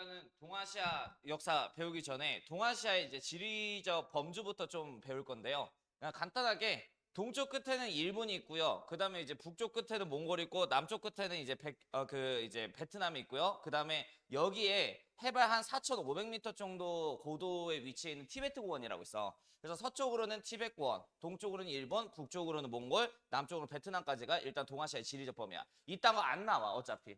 일단은 동아시아 역사 배우기 전에 동아시아의 이제 지리적 범주부터 좀 배울 건데요. 그냥 간단하게 동쪽 끝에는 일본이 있고요. 그다음에 이제 북쪽 끝에는 몽골이 있고 남쪽 끝에는 이제 이제 베트남이 있고요. 그다음에 여기에 해발 한 4,500m 정도 고도에 위치해 있는 티베트 고원이라고 있어. 그래서 서쪽으로는 티베트 고원, 동쪽으로는 일본, 북쪽으로는 몽골, 남쪽으로 베트남까지가 일단 동아시아의 지리적 범위야. 이딴 거 안 나와 어차피.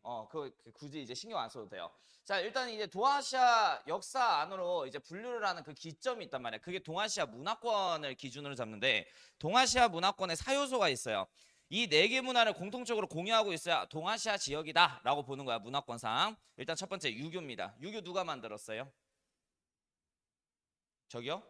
굳이 이제 신경 안 써도 돼요. 자, 일단 이제 동아시아 역사 안으로 이제 분류를 하는 그 기점이 있단 말이야. 그게 동아시아 문화권을 기준으로 잡는데 동아시아 문화권에 사요소가 있어요. 이 네 개 문화를 공통적으로 공유하고 있어야 동아시아 지역이다라고 보는 거야, 문화권상. 일단 첫 번째 유교입니다. 유교 누가 만들었어요? 저기요?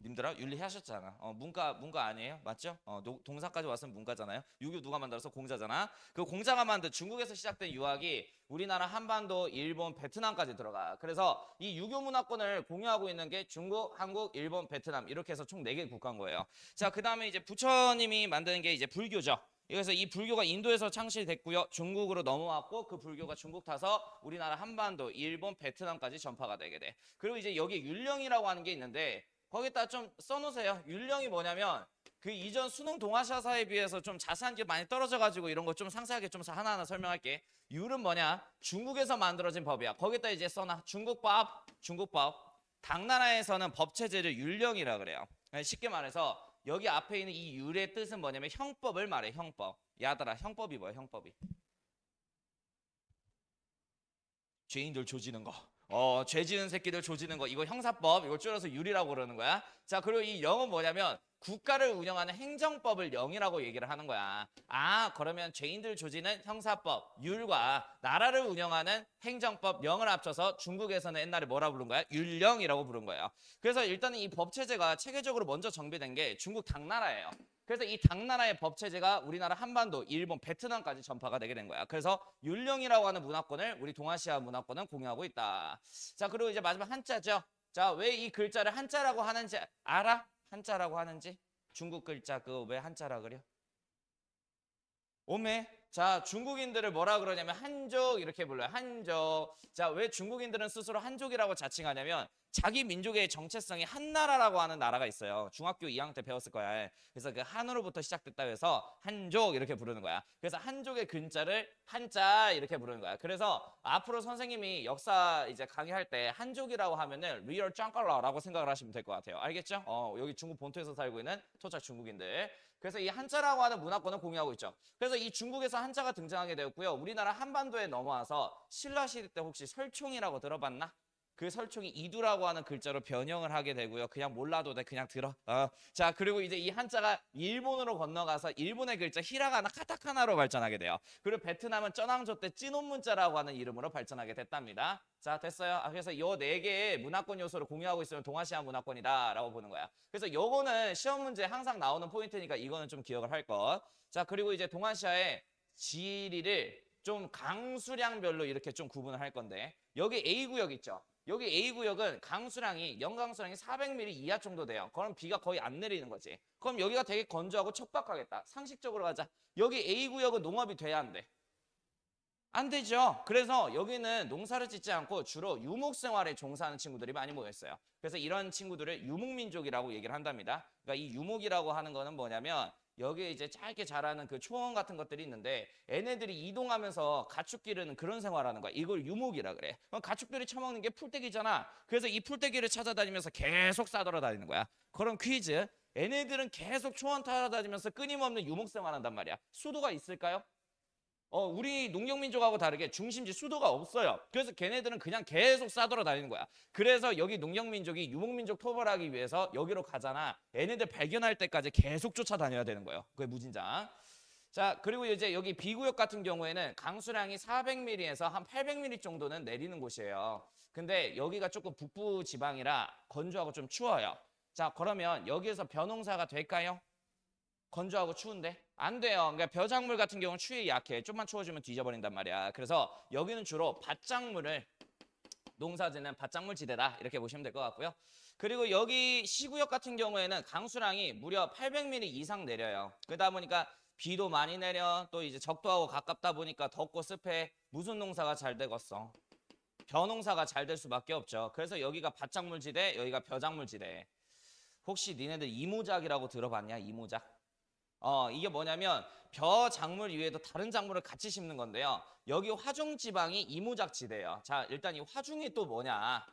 님들아 윤리하셨잖아. 문과 아니에요? 맞죠? 동사까지 왔으면 문과잖아요. 유교 누가 만들어서 공자잖아. 그 공자가 만든 중국에서 시작된 유학이 우리나라 한반도, 일본, 베트남까지 들어가. 그래서 이 유교 문화권을 공유하고 있는 게 중국, 한국, 일본, 베트남 이렇게 해서 총 4개 국가인 거예요. 자, 그다음에 이제 부처님이 만드는 게 이제 불교죠. 그래서 이 불교가 인도에서 창실됐고요. 중국으로 넘어왔고 그 불교가 중국 타서 우리나라 한반도, 일본, 베트남까지 전파가 되게 돼. 그리고 이제 여기 율령이라고 하는 게 있는데 거기다 좀 써놓으세요. 율령이 뭐냐면 그 이전 수능 동아시아사에 비해서 좀 자세한 게 많이 떨어져가지고 이런 거 좀 상세하게 좀 하나하나 설명할게. 율은 뭐냐? 중국에서 만들어진 법이야. 거기다 이제 써놔. 중국법, 중국법. 당나라에서는 법체제를 율령이라 그래요. 쉽게 말해서 여기 앞에 있는 이 율의 뜻은 뭐냐면 형법을 말해. 형법. 야들아, 형법이 뭐야? 형법이. 죄인들 조지는 거. 죄 지은 새끼들 조지는 거. 이거 형사법. 이거 줄여서 율이라고 그러는 거야. 자, 그리고 이 영은 뭐냐면 국가를 운영하는 행정법을 영이라고 얘기를 하는 거야. 아, 그러면 죄인들 조지는 형사법, 율과 나라를 운영하는 행정법, 영을 합쳐서 중국에서는 옛날에 뭐라 부른 거야? 율령이라고 부른 거예요. 그래서 일단은 이 법체제가 체계적으로 먼저 정비된 게 중국 당나라예요. 그래서 이 당나라의 법체제가 우리나라 한반도, 일본, 베트남까지 전파가 되게 된 거야. 그래서 율령이라고 하는 문화권을 우리 동아시아 문화권은 공유하고 있다. 자, 그리고 이제 마지막 한자죠. 자, 왜 이 글자를 한자라고 하는지 알아? 한자라고 하는지? 중국 글자 그거 왜 한자라 그래요? 오메. 자, 중국인들을 뭐라 그러냐면 한족 이렇게 불러요. 한족. 자, 왜 중국인들은 스스로 한족이라고 자칭하냐면 자기 민족의 정체성이 한나라라고 하는 나라가 있어요. 중학교 2학년 때 배웠을 거야. 그래서 그 한으로부터 시작됐다 해서 한족 이렇게 부르는 거야. 그래서 한족의 근자를 한자 이렇게 부르는 거야. 그래서 앞으로 선생님이 역사 이제 강의할 때 한족이라고 하면은 리얼 짱깔라라고 생각을 하시면 될 것 같아요. 알겠죠? 여기 중국 본토에서 살고 있는 토착 중국인들. 그래서 이 한자라고 하는 문화권을 공유하고 있죠. 그래서 이 중국에서 한자가 등장하게 되었고요. 우리나라 한반도에 넘어와서 신라 시대 때 혹시 설총이라고 들어봤나? 그 설총이 이두라고 하는 글자로 변형을 하게 되고요. 그냥 몰라도 돼. 그냥 들어. 자, 그리고 이제 이 한자가 일본으로 건너가서 일본의 글자 히라가나 카타카나로 발전하게 돼요. 그리고 베트남은 쩌낭조 때 찐온문자라고 하는 이름으로 발전하게 됐답니다. 자, 됐어요. 그래서 요 4개의 문화권 요소를 공유하고 있으면 동아시아 문화권이다라고 보는 거야. 그래서 요거는 시험 문제 항상 나오는 포인트니까 이거는 좀 기억을 할 것. 자, 그리고 이제 동아시아의 지리를 좀 강수량별로 이렇게 좀 구분을 할 건데 여기 A구역 있죠. 여기 A구역은 연강수량이 400mm 이하 정도 돼요. 그럼 비가 거의 안 내리는 거지. 그럼 여기가 되게 건조하고 척박하겠다. 상식적으로 가자. 여기 A구역은 농업이 돼야 안 돼. 안 되죠. 그래서 여기는 농사를 짓지 않고 주로 유목생활에 종사하는 친구들이 많이 모여 있어요. 그래서 이런 친구들을 유목민족이라고 얘기를 한답니다. 그러니까 이 유목이라고 하는 거는 뭐냐면 여기에 이제 짧게 자라는 그 초원 같은 것들이 있는데 얘네들이 이동하면서 가축 기르는 그런 생활하는 거야. 이걸 유목이라 그래. 그럼 가축들이 처먹는 게 풀떼기잖아. 그래서 이 풀떼기를 찾아다니면서 계속 싸돌아 다니는 거야. 그럼 퀴즈. 얘네들은 계속 초원 타러 다니면서 끊임없는 유목 생활한단 말이야. 수도가 있을까요? 우리 농경민족하고 다르게 중심지 수도가 없어요. 그래서 걔네들은 그냥 계속 싸돌아 다니는 거야. 그래서 여기 농경민족이 유목민족 토벌하기 위해서 여기로 가잖아. 얘네들 발견할 때까지 계속 쫓아다녀야 되는 거예요. 그게 무진장. 자, 그리고 이제 여기 B구역 같은 경우에는 강수량이 400mm에서 한 800mm 정도는 내리는 곳이에요. 근데 여기가 조금 북부 지방이라 건조하고 좀 추워요. 자, 그러면 여기에서 벼농사가 될까요? 건조하고 추운데? 안 돼요. 그러니까 벼작물 같은 경우는 추위에 약해. 좀만 추워지면 뒤져버린단 말이야. 그래서 여기는 주로 밭작물을 농사짓는 밭작물 지대다. 이렇게 보시면 될 것 같고요. 그리고 여기 시구역 같은 경우에는 강수량이 무려 800mm 이상 내려요. 그러다 보니까 비도 많이 내려. 또 이제 적도하고 가깝다 보니까 덥고 습해. 무슨 농사가 잘 되겠어? 벼농사가 잘 될 수밖에 없죠. 그래서 여기가 밭작물지대, 여기가 벼작물지대. 혹시 니네들 이모작이라고 들어봤냐? 이모작? 이게 뭐냐면 벼작물 이외에도 다른 작물을 같이 심는 건데요. 여기 화중 지방이 이모작지대예요. 자, 일단 이 화중이 또 뭐냐?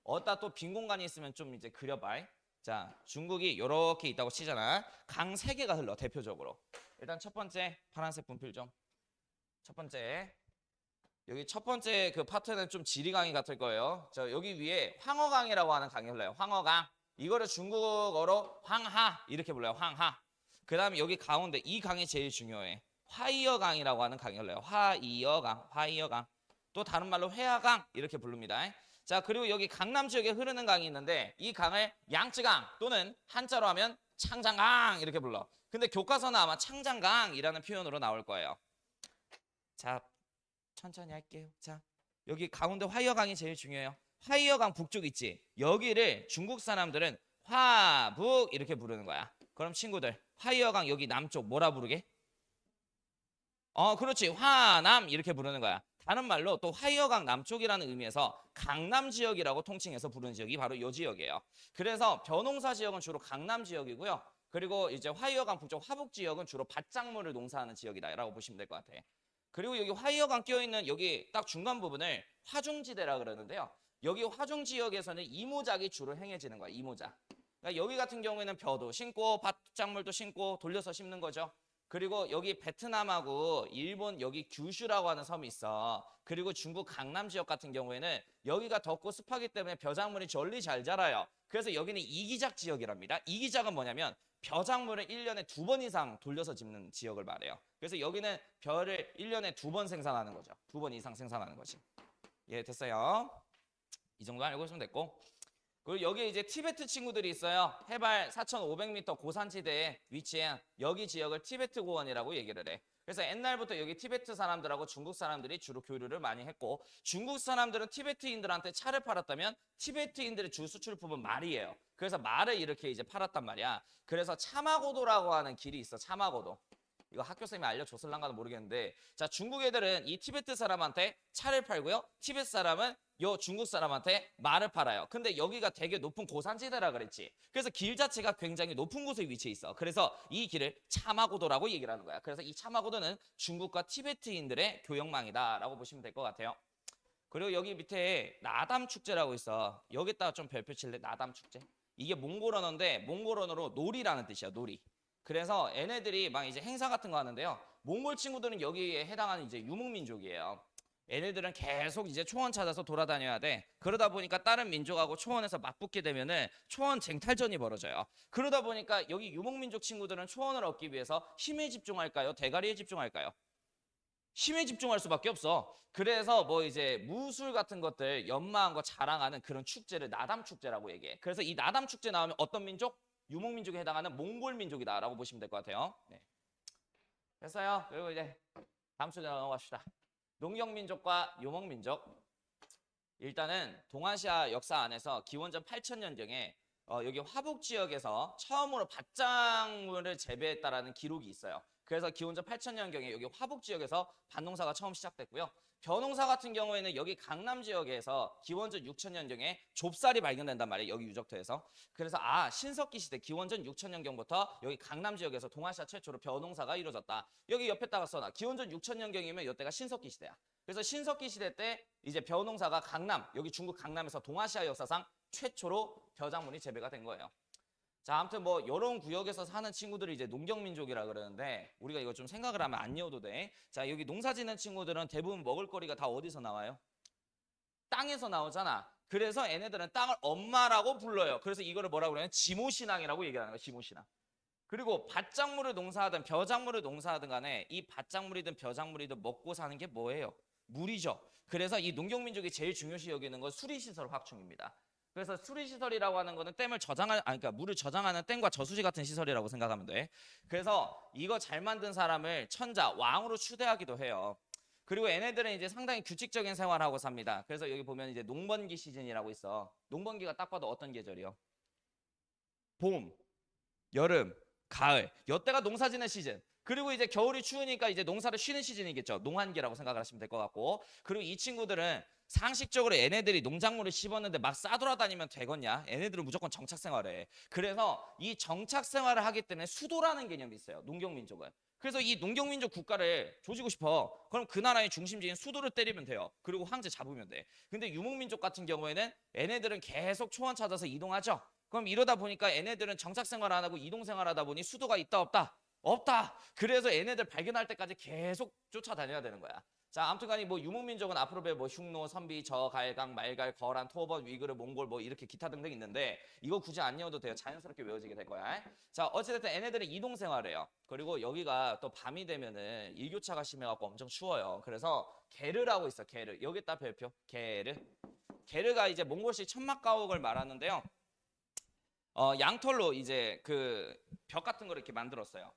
어디다 또 빈 공간이 있으면 좀 이제 그려봐. 자, 중국이 이렇게 있다고 치잖아. 강 3개가 흘러 대표적으로. 일단 첫 번째 파란색 분필 좀. 첫 번째. 여기 첫 번째 그 파트는 좀 지리강이 같을 거예요. 저 여기 위에 황허강이라고 하는 강이 흘러요. 황허강. 이거를 중국어로 황하 이렇게 불러요. 황하. 그 다음에 여기 가운데 이 강이 제일 중요해. 화이어강이라고 하는 강이 흘러요. 화이어강, 화이어강. 또 다른 말로 회화강 이렇게 부릅니다. 자, 그리고 여기 강남 지역에 흐르는 강이 있는데 이 강을 양쯔강 또는 한자로 하면 창장강 이렇게 불러. 근데 교과서는 아마 창장강이라는 표현으로 나올 거예요. 자, 천천히 할게요. 자, 여기 가운데 화이어강이 제일 중요해요. 화이어강 북쪽 있지? 여기를 중국 사람들은 화북 이렇게 부르는 거야. 그럼 친구들 화이어강 여기 남쪽 뭐라 부르게? 그렇지. 화남 이렇게 부르는 거야. 다른 말로 또 화이어강 남쪽이라는 의미에서 강남 지역이라고 통칭해서 부르는 지역이 바로 이 지역이에요. 그래서 벼농사 지역은 주로 강남 지역이고요. 그리고 이제 화이어강 북쪽 화북 지역은 주로 밭작물을 농사하는 지역이다라고 보시면 될 것 같아요. 그리고 여기 화이어강 끼어있는 여기 딱 중간 부분을 화중지대라 그러는데요. 여기 화중 지역에서는 이모작이 주로 행해지는 거야. 이모작. 그러니까 여기 같은 경우에는 벼도 심고 밭작물도 심고 돌려서 심는 거죠. 그리고 여기 베트남하고 일본 여기 규슈라고 하는 섬이 있어. 그리고 중국 강남 지역 같은 경우에는 여기가 덥고 습하기 때문에 벼작물이 절리 잘 자라요. 그래서 여기는 이기작 지역이랍니다. 이기작은 뭐냐면 벼작물을 1년에 2번 이상 돌려서 짓는 지역을 말해요. 그래서 여기는 벼를 1년에 2번 생산하는 거죠. 2번 이상 생산하는 거지. 예, 됐어요. 이 정도 알고 있으면 됐고. 그리고 여기 이제 티베트 친구들이 있어요. 해발 4,500m 고산지대에 위치한 여기 지역을 티베트 고원이라고 얘기를 해. 그래서 옛날부터 여기 티베트 사람들하고 중국 사람들이 주로 교류를 많이 했고, 중국 사람들은 티베트인들한테 차를 팔았다면 티베트인들의 주 수출품은 말이에요. 그래서 말을 이렇게 이제 팔았단 말이야. 그래서 차마고도라고 하는 길이 있어. 차마고도. 이거 학교 쌤이 알려줬을란가는 모르겠는데, 자, 중국 애들은 이 티베트 사람한테 차를 팔고요. 티베트 사람은 요 중국 사람한테 말을 팔아요. 근데 여기가 되게 높은 고산지대라 그랬지. 그래서 길 자체가 굉장히 높은 곳에 위치해 있어. 그래서 이 길을 차마고도라고 얘기를 하는 거야. 그래서 이 차마고도는 중국과 티베트인들의 교역망이다라고 보시면 될 것 같아요. 그리고 여기 밑에 나담 축제라고 있어. 여기다가 좀 별표 칠래? 나담 축제. 이게 몽골 언어인데 몽골 언어로 놀이라는 뜻이야. 놀이. 그래서 얘네들이 막 이제 행사 같은 거 하는데요. 몽골 친구들은 여기에 해당하는 이제 유목민족이에요. 얘네들은 계속 이제 초원 찾아서 돌아다녀야 돼. 그러다 보니까 다른 민족하고 초원에서 맞붙게 되면은 초원 쟁탈전이 벌어져요. 그러다 보니까 여기 유목민족 친구들은 초원을 얻기 위해서 힘에 집중할까요? 대가리에 집중할까요? 힘에 집중할 수밖에 없어. 그래서 뭐 이제 무술 같은 것들 연마한 거 자랑하는 그런 축제를 나담 축제라고 얘기해. 그래서 이 나담 축제 나오면 어떤 민족? 유목민족에 해당하는 몽골 민족이다라고 보시면 될 것 같아요. 네. 됐어요. 그리고 이제 다음 주제 넘어갑시다. 농경민족과 유목민족. 일단은 동아시아 역사 안에서 기원전 8,000년경에 여기 화북 지역에서 처음으로 밭작물을 재배했다라는 기록이 있어요. 그래서 기원전 8,000년경에 여기 화북 지역에서 밭농사가 처음 시작됐고요. 벼농사 같은 경우에는 여기 강남 지역에서 기원전 6,000년경에 좁쌀이 발견된단 말이에요. 여기 유적터에서. 그래서 신석기 시대 기원전 6,000년경부터 여기 강남 지역에서 동아시아 최초로 벼농사가 이루어졌다. 여기 옆에다가 써놔. 기원전 6,000년경이면 이때가 신석기 시대야. 그래서 신석기 시대 때 이제 벼농사가 강남, 여기 중국 강남에서 동아시아 역사상 최초로 벼작물이 재배가 된 거예요. 자, 아무튼 뭐 이런 구역에서 사는 친구들이 이제 농경민족이라 그러는데 우리가 이거 좀 생각을 하면 안 외워도 돼. 자, 여기 농사 짓는 친구들은 대부분 먹을거리가 다 어디서 나와요? 땅에서 나오잖아. 그래서 얘네들은 땅을 엄마라고 불러요. 그래서 이거를 뭐라고 그러냐면 지모신앙이라고 얘기하는 거야. 지모신앙. 그리고 밭작물을 농사하든 벼작물을 농사하든 간에 이 밭작물이든 벼작물이든 먹고 사는 게 뭐예요? 물이죠. 그래서 이 농경민족이 제일 중요시 여기는 건 수리시설 확충입니다. 그래서 수리시설이라고 하는 거는 댐을 그러니까 물을 저장하는 댐과 저수지 같은 시설이라고 생각하면 돼. 그래서 이거 잘 만든 사람을 천자, 왕으로 추대하기도 해요. 그리고 얘네들은 이제 상당히 규칙적인 생활하고 삽니다. 그래서 여기 보면 이제 농번기 시즌이라고 있어. 농번기가 딱 봐도 어떤 계절이요? 봄, 여름, 가을. 이때가 농사 짓는 시즌. 그리고 이제 겨울이 추우니까 이제 농사를 쉬는 시즌이겠죠. 농한기라고 생각을 하시면 될 것 같고. 그리고 이 친구들은 상식적으로 얘네들이 농작물을 씹었는데 막 싸돌아다니면 되겠냐? 얘네들은 무조건 정착 생활을 해. 그래서 이 정착 생활을 하기 때문에 수도라는 개념이 있어요. 농경민족은. 그래서 이 농경민족 국가를 조지고 싶어. 그럼 그 나라의 중심지인 수도를 때리면 돼요. 그리고 황제 잡으면 돼. 근데 유목민족 같은 경우에는 얘네들은 계속 초원 찾아서 이동하죠. 그럼 이러다 보니까 얘네들은 정착 생활 안 하고 이동 생활하다 보니 수도가 있다 없다? 없다. 그래서 얘네들 발견할 때까지 계속 쫓아다녀야 되는 거야. 자, 아무튼간에 뭐 유목민족은 앞으로 배울 뭐 흉노, 선비, 저, 갈강, 말갈, 거란, 토번, 위그르, 몽골 뭐 이렇게 기타 등등 있는데 이거 굳이 안 외워도 돼요. 자연스럽게 외워지게 될 거야. 자, 어찌됐든 얘네들은 이동 생활해요. 그리고 여기가 또 밤이 되면은 일교차가 심해갖고 엄청 추워요. 그래서 게르라고 있어. 게르. 여기다 별표. 게르. 게르가 이제 몽골식 천막가옥을 말하는데요. 양털로 이제 그 벽 같은 걸 이렇게 만들었어요.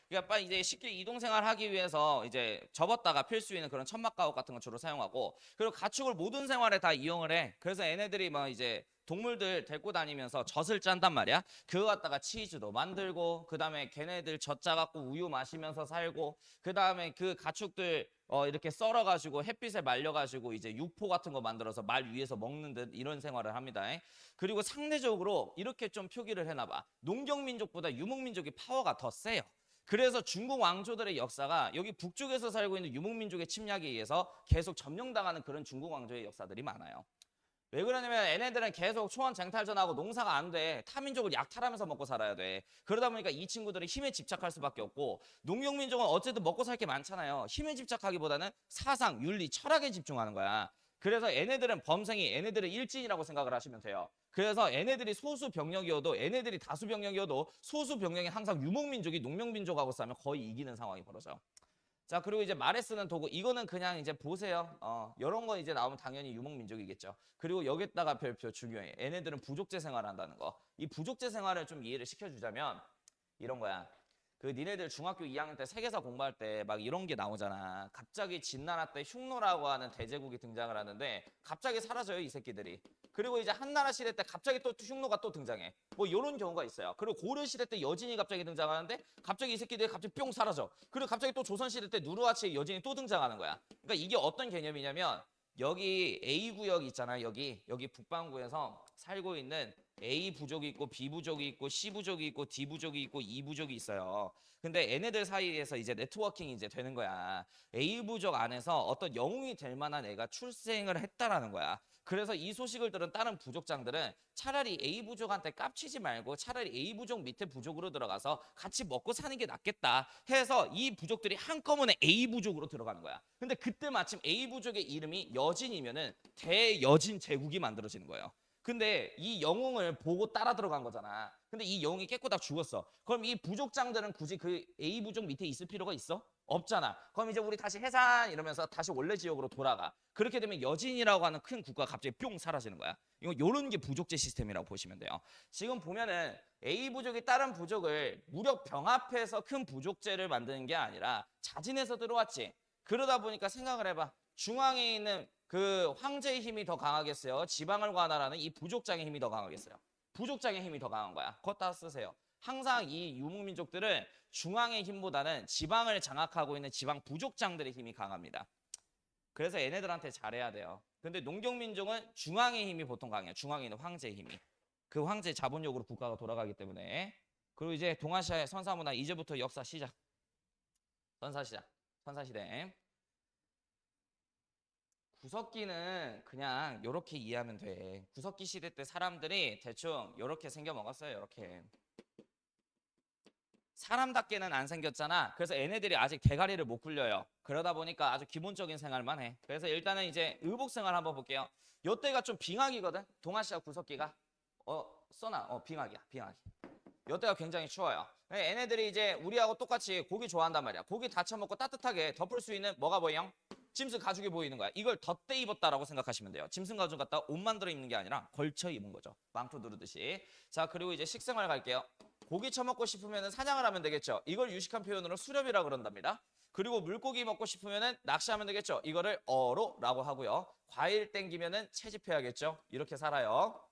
그러니까 이제 쉽게 이동 생활하기 위해서 이제 접었다가 필 수 있는 그런 천막 가옥 같은 걸 주로 사용하고 그리고 가축을 모든 생활에 다 이용을 해. 그래서 얘네들이 뭐 이제 동물들 데리고 다니면서 젖을 짠단 말이야. 그거 갖다가 치즈도 만들고 그다음에 걔네들 젖 짜갖고 우유 마시면서 살고 그다음에 그 가축들 이렇게 썰어가지고 햇빛에 말려가지고 이제 육포 같은 거 만들어서 말 위에서 먹는 듯 이런 생활을 합니다. 그리고 상대적으로 이렇게 좀 표기를 해놔봐. 농경민족보다 유목민족이 파워가 더 세요. 그래서 중국 왕조들의 역사가 여기 북쪽에서 살고 있는 유목민족의 침략에 의해서 계속 점령당하는 그런 중국 왕조의 역사들이 많아요. 왜 그러냐면 얘네들은 계속 초원 쟁탈전하고 농사가 안 돼. 타민족을 약탈하면서 먹고 살아야 돼. 그러다 보니까 이 친구들이 힘에 집착할 수밖에 없고 농경민족은 어쨌든 먹고 살 게 많잖아요. 힘에 집착하기보다는 사상, 윤리, 철학에 집중하는 거야. 그래서 얘네들은 범생이 얘네들은 일진이라고 생각을 하시면 돼요. 그래서 얘네들이 소수 병력이어도 얘네들이 다수 병력이어도 소수 병력이 항상 유목민족이 농명민족하고 싸우면 거의 이기는 상황이 벌어져. 자, 그리고 이제 말에 쓰는 도구 이거는 그냥 이제 보세요. 이런 거 이제 나오면 당연히 유목민족이겠죠. 그리고 여기다가 별표 중요해. 얘네들은 부족제 생활한다는 거. 이 부족제 생활을 좀 이해를 시켜주자면 이런 거야. 그 니네들 중학교 2학년 때 세계사 공부할 때 막 이런 게 나오잖아. 갑자기 진나라 때 흉노라고 하는 대제국이 등장을 하는데 갑자기 사라져요, 이 새끼들이. 그리고 이제 한나라 시대 때 갑자기 또 흉노가 또 등장해. 뭐 이런 경우가 있어요. 그리고 고려 시대 때 여진이 갑자기 등장하는데 갑자기 이 새끼들이 갑자기 뿅 사라져. 그리고 갑자기 또 조선 시대 때 누르하치의 여진이 또 등장하는 거야. 그러니까 이게 어떤 개념이냐면 여기 A 구역 있잖아. 여기 북반구에서 살고 있는 A 부족이 있고 B 부족이 있고 C 부족이 있고 D 부족이 있고 E 부족이 있어요. 근데 얘네들 사이에서 이제 네트워킹이 이제 되는 거야. A 부족 안에서 어떤 영웅이 될 만한 애가 출생을 했다라는 거야. 그래서 이 소식을 들은 다른 부족장들은 차라리 A 부족한테 깝치지 말고 차라리 A 부족 밑에 부족으로 들어가서 같이 먹고 사는 게 낫겠다 해서 이 부족들이 한꺼번에 A 부족으로 들어가는 거야. 근데 그때 마침 A 부족의 이름이 여진이면은 대여진 제국이 만들어지는 거예요. 근데 이 영웅을 보고 따라 들어간 거잖아. 근데 이 영웅이 깨꼬닥 죽었어. 그럼 이 부족장들은 굳이 그 A 부족 밑에 있을 필요가 있어? 없잖아. 그럼 이제 우리 다시 해산 이러면서 다시 원래 지역으로 돌아가. 그렇게 되면 여진이라고 하는 큰 국가가 갑자기 뿅 사라지는 거야. 요런 게 부족제 시스템이라고 보시면 돼요. 지금 보면은 A 부족이 다른 부족을 무력 병합해서 큰 부족제를 만드는 게 아니라 자진해서 들어왔지. 그러다 보니까 생각을 해봐. 중앙에 있는 그 황제의 힘이 더 강하겠어요? 지방을 관할하는 이 부족장의 힘이 더 강하겠어요? 부족장의 힘이 더 강한 거야. 그거 다 쓰세요. 항상 이 유목민족들은 중앙의 힘보다는 지방을 장악하고 있는 지방 부족장들의 힘이 강합니다. 그래서 얘네들한테 잘해야 돼요. 근데 농경민족은 중앙의 힘이 보통 강해요. 중앙에 있는 황제의 힘이. 그 황제의 자본력으로 국가가 돌아가기 때문에. 그리고 이제 동아시아의 선사문화 이제부터 역사 시작. 선사시대. 구석기는 그냥 이렇게 이해하면 돼. 구석기 시대 때 사람들이 대충 이렇게 생겨 먹었어요. 이렇게. 사람답게는 안 생겼잖아. 그래서 얘네들이 아직 대가리를 못 굴려요. 그러다 보니까 아주 기본적인 생활만 해. 그래서 일단은 이제 의복 생활 한번 볼게요. 요때가 좀 빙하기거든. 동아시아 구석기가. 빙하기야. 요때가 굉장히 추워요. 얘네들이 이제 우리하고 똑같이 고기 좋아한단 말이야. 고기 다쳐 먹고 따뜻하게 덮을 수 있는 뭐가 보여? 짐승 가죽이 보이는 거야. 이걸 덧대 입었다라고 생각하시면 돼요. 짐승 가죽 갖다 옷 만들어 입는 게 아니라 걸쳐 입은 거죠. 망토 두르듯이. 자, 그리고 이제 식생활 갈게요. 고기 처먹고 싶으면 사냥을 하면 되겠죠. 이걸 유식한 표현으로 수렵이라고 그런답니다. 그리고 물고기 먹고 싶으면 낚시하면 되겠죠. 이거를 어로라고 하고요. 과일 땡기면 채집해야겠죠. 이렇게 살아요.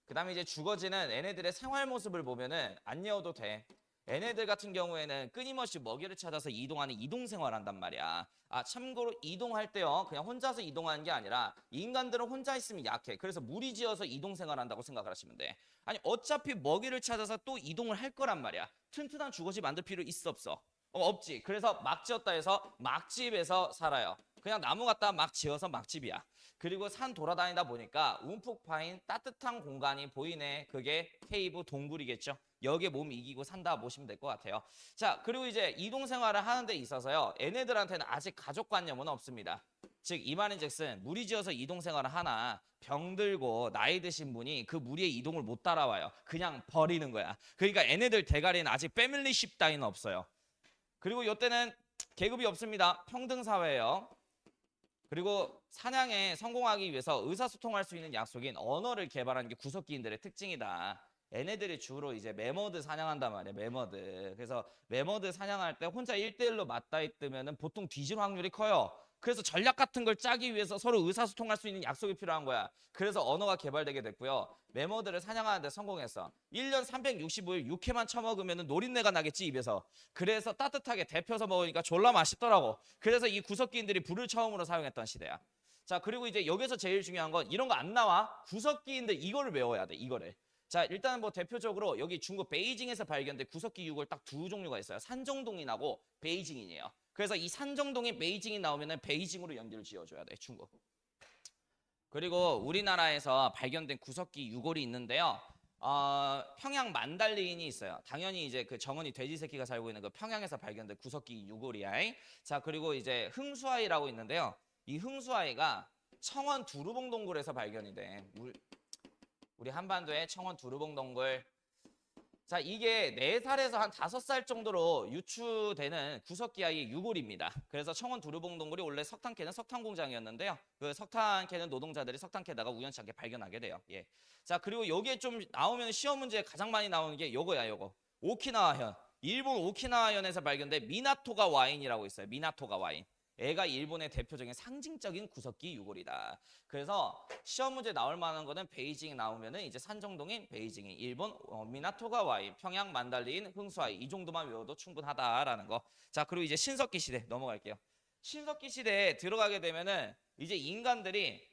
그 다음에 이제 주거지는 얘네들의 생활 모습을 보면은 안 외워도 돼. 얘네들 같은 경우에는 끊임없이 먹이를 찾아서 이동하는 이동 생활한단 말이야. 아, 참고로 이동할 때요. 그냥 혼자서 이동하는 게 아니라 인간들은 혼자 있으면 약해. 그래서 무리지어서 이동 생활한다고 생각을 하시면 돼. 아니, 어차피 먹이를 찾아서 또 이동을 할 거란 말이야. 튼튼한 주거지 만들 필요 있어 없어? 없지. 그래서 막 지었다 해서 막집에서 살아요. 그냥 나무 갖다 막 지어서 막집이야. 그리고 산 돌아다니다 보니까 움푹 파인 따뜻한 공간이 보이네. 그게 케이브 동굴이겠죠. 여기에 몸 이기고 산다 보시면 될 것 같아요. 자, 그리고 이제 이동 생활을 하는 데 있어서요. 얘네들한테는 아직 가족관념은 없습니다. 즉 이 말인즉슨 무리지어서 이동 생활을 하나 병들고 나이 드신 분이 그 무리의 이동을 못 따라와요. 그냥 버리는 거야. 그러니까 얘네들 대가리는 아직 패밀리십 따위는 없어요. 그리고 이때는 계급이 없습니다. 평등 사회예요. 그리고 사냥에 성공하기 위해서 의사소통할 수 있는 약속인 언어를 개발하는 게 구석기인들의 특징이다. 얘네들이 주로 이제 매머드 사냥한단 말이야. 매머드. 그래서 매머드 사냥할 때 혼자 1대1로 맞닿아 있으면 보통 뒤질 확률이 커요. 그래서 전략 같은 걸 짜기 위해서 서로 의사소통할 수 있는 약속이 필요한 거야. 그래서 언어가 개발되게 됐고요. 매머드를 사냥하는 데 성공했어. 1년 365일 육회만 처먹으면 노린내가 나겠지 입에서. 그래서 따뜻하게 데펴서 먹으니까 졸라 맛있더라고. 그래서 이 구석기인들이 불을 처음으로 사용했던 시대야. 자, 그리고 이제 여기서 제일 중요한 건 이런 거 안 나와. 구석기인들 이거를 외워야 돼. 이거를. 자, 일단 뭐 대표적으로 여기 중국 베이징에서 발견된 구석기 유골 딱 두 종류가 있어요. 산정동인하고 베이징인이에요. 그래서 이 산정동인 베이징이 나오면은 베이징으로 연결을 지어줘야 돼. 중국. 그리고 우리나라에서 발견된 구석기 유골이 있는데요. 평양 만달리인이 있어요. 당연히 이제 그 정원이 돼지 새끼가 살고 있는 그 평양에서 발견된 구석기 유골이야. 자, 그리고 이제 흥수아이라고 있는데요. 이 흥수아이가 청원 두루봉동굴에서 발견이 돼. 우리 한반도의 청원 두루봉동굴. 자, 이게 4살에서 한 5살 정도로 유추되는 구석기 아이의 유골입니다. 그래서 청원 두루봉동굴이 원래 석탄 캐는 석탄 공장이었는데요. 그 석탄 캐는 노동자들이 석탄 캐다가 우연찮게 발견하게 돼요. 예. 자, 그리고 여기에 좀 나오면 시험 문제에 가장 많이 나오는 게 요거야, 요거. 오키나와현. 일본 오키나와현에서 발견된 미나토가 와인이라고 있어요. 미나토가 와인. 애가 일본의 대표적인 상징적인 구석기 유골이다. 그래서 시험 문제 나올 만한 거는 베이징 나오면은 이제 산정동인 베이징인 일본 미나토가 와인, 평양 만달리인 흥수아이 이 정도만 외워도 충분하다라는 거. 자, 그리고 이제 신석기 시대 넘어갈게요. 신석기 시대에 들어가게 되면은 이제 인간들이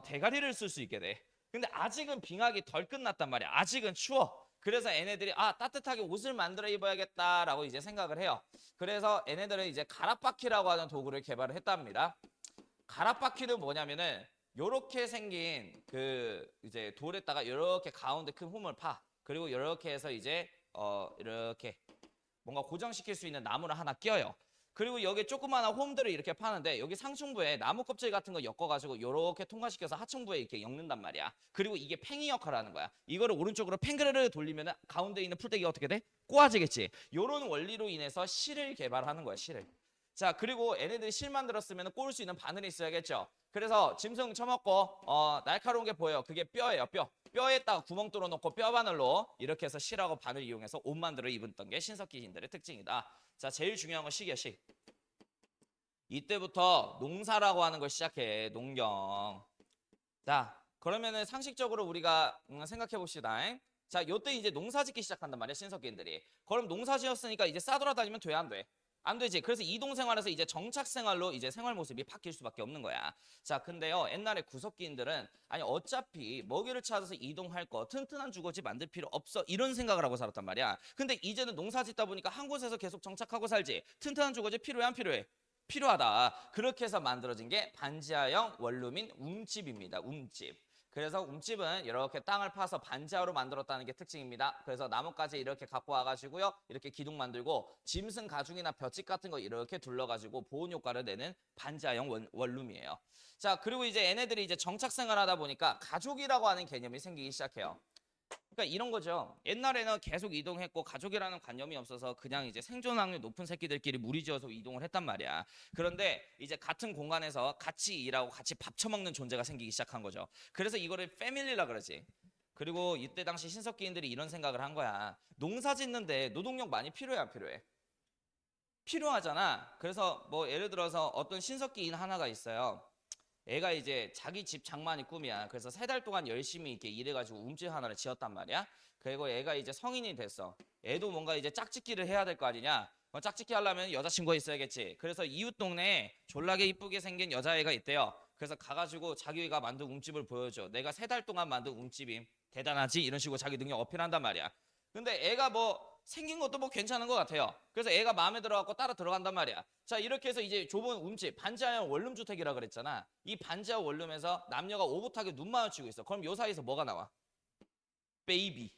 대가리를 쓸 수 있게 돼. 근데 아직은 빙하기 덜 끝났단 말이야. 아직은 추워. 그래서 얘네들이 따뜻하게 옷을 만들어 입어야겠다라고 이제 생각을 해요. 그래서 얘네들은 이제 가락바퀴라고 하는 도구를 개발을 했답니다. 가락바퀴는 뭐냐면은 요렇게 생긴 그 이제 돌에다가 이렇게 가운데 큰 홈을 파. 그리고 이렇게 해서 이제 이렇게 뭔가 고정시킬 수 있는 나무를 하나 껴요. 그리고 여기 조그마한 홈들을 이렇게 파는데 여기 상층부에 나무 껍질 같은 거 엮어가지고 이렇게 통과시켜서 하층부에 이렇게 엮는단 말이야. 그리고 이게 팽이 역할을 하는 거야. 이거를 오른쪽으로 팽그르르 돌리면 가운데 있는 풀떼기가 어떻게 돼? 꼬아지겠지. 이런 원리로 인해서 실을 개발하는 거야. 실을. 자, 그리고 얘네들이 실 만들었으면 꼬을 수 있는 바늘이 있어야겠죠. 그래서 짐승 쳐먹고 날카로운 게 보여요. 그게 뼈예요. 뼈. 뼈에다가 구멍 뚫어놓고 뼈 바늘로 이렇게 해서 실하고 바늘 이용해서 옷 만들어 입었던 게 신석기인들의 특징이다. 자, 제일 중요한 건 식이야, 식. 이때부터 농사라고 하는 걸 시작해. 농경. 자, 그러면은 상식적으로 우리가 생각해 봅시다. 자, 요때 이제 농사 짓기 시작한단 말이야, 신석기인들이. 그럼 농사 지었으니까 이제 싸돌아다니면 돼, 안 돼? 안 되지. 그래서 이동 생활에서 이제 정착 생활로 이제 생활 모습이 바뀔 수밖에 없는 거야. 자, 근데요, 옛날에 구석기인들은 아니 어차피 먹이를 찾아서 이동할 거 튼튼한 주거지 만들 필요 없어 이런 생각을 하고 살았단 말이야. 근데 이제는 농사 짓다 보니까 한 곳에서 계속 정착하고 살지. 튼튼한 주거지 필요해 안 필요해? 필요하다. 그렇게 해서 만들어진 게 반지하형 원룸인 움집입니다. 움집. 그래서 움집은 이렇게 땅을 파서 반지하로 만들었다는 게 특징입니다. 그래서 나뭇가지 이렇게 갖고 와가지고요. 이렇게 기둥 만들고 짐승 가죽이나 볏짚 같은 거 이렇게 둘러가지고 보온 효과를 내는 반지하형 원룸이에요. 자, 그리고 이제 얘네들이 이제 정착 생활하다 보니까 가족이라고 하는 개념이 생기기 시작해요. 그러니까 이런 거죠. 옛날에는 계속 이동했고 가족이라는 관념이 없어서 그냥 이제 생존 확률 높은 새끼들끼리 무리지어서 이동을 했단 말이야. 그런데 이제 같은 공간에서 같이 일하고 같이 밥 처먹는 존재가 생기기 시작한 거죠. 그래서 이거를 패밀리라 그러지. 그리고 이때 당시 신석기인들이 이런 생각을 한 거야. 농사 짓는데 노동력 많이 필요해 안 필요해? 필요하잖아. 그래서 뭐 예를 들어서 어떤 신석기인 하나가 있어요. 애가 이제 자기 집 장만이 꿈이야. 그래서 3달 동안 열심히 이렇게 일해가지고 움집 하나를 지었단 말이야. 그리고 애가 이제 성인이 됐어. 애도 뭔가 이제 짝짓기를 해야 될 거 아니냐. 짝짓기 하려면 여자친구가 있어야겠지. 그래서 이웃 동네에 졸라게 이쁘게 생긴 여자애가 있대요. 그래서 가가지고 자기가 만든 움집을 보여줘. 내가 3달 동안 만든 움집임. 대단하지? 이런 식으로 자기 능력 어필한단 말이야. 근데 애가 뭐 생긴 것도 뭐 괜찮은 것 같아요. 그래서 애가 마음에 들어갖고 따라 들어간단 말이야. 자, 이렇게 해서 이제 좁은 움집, 반지하형 원룸주택이라 그랬잖아. 이 반지하 원룸에서 남녀가 오붓하게 눈 마주치고 있어. 그럼 요 사이에서 뭐가 나와? 베이비.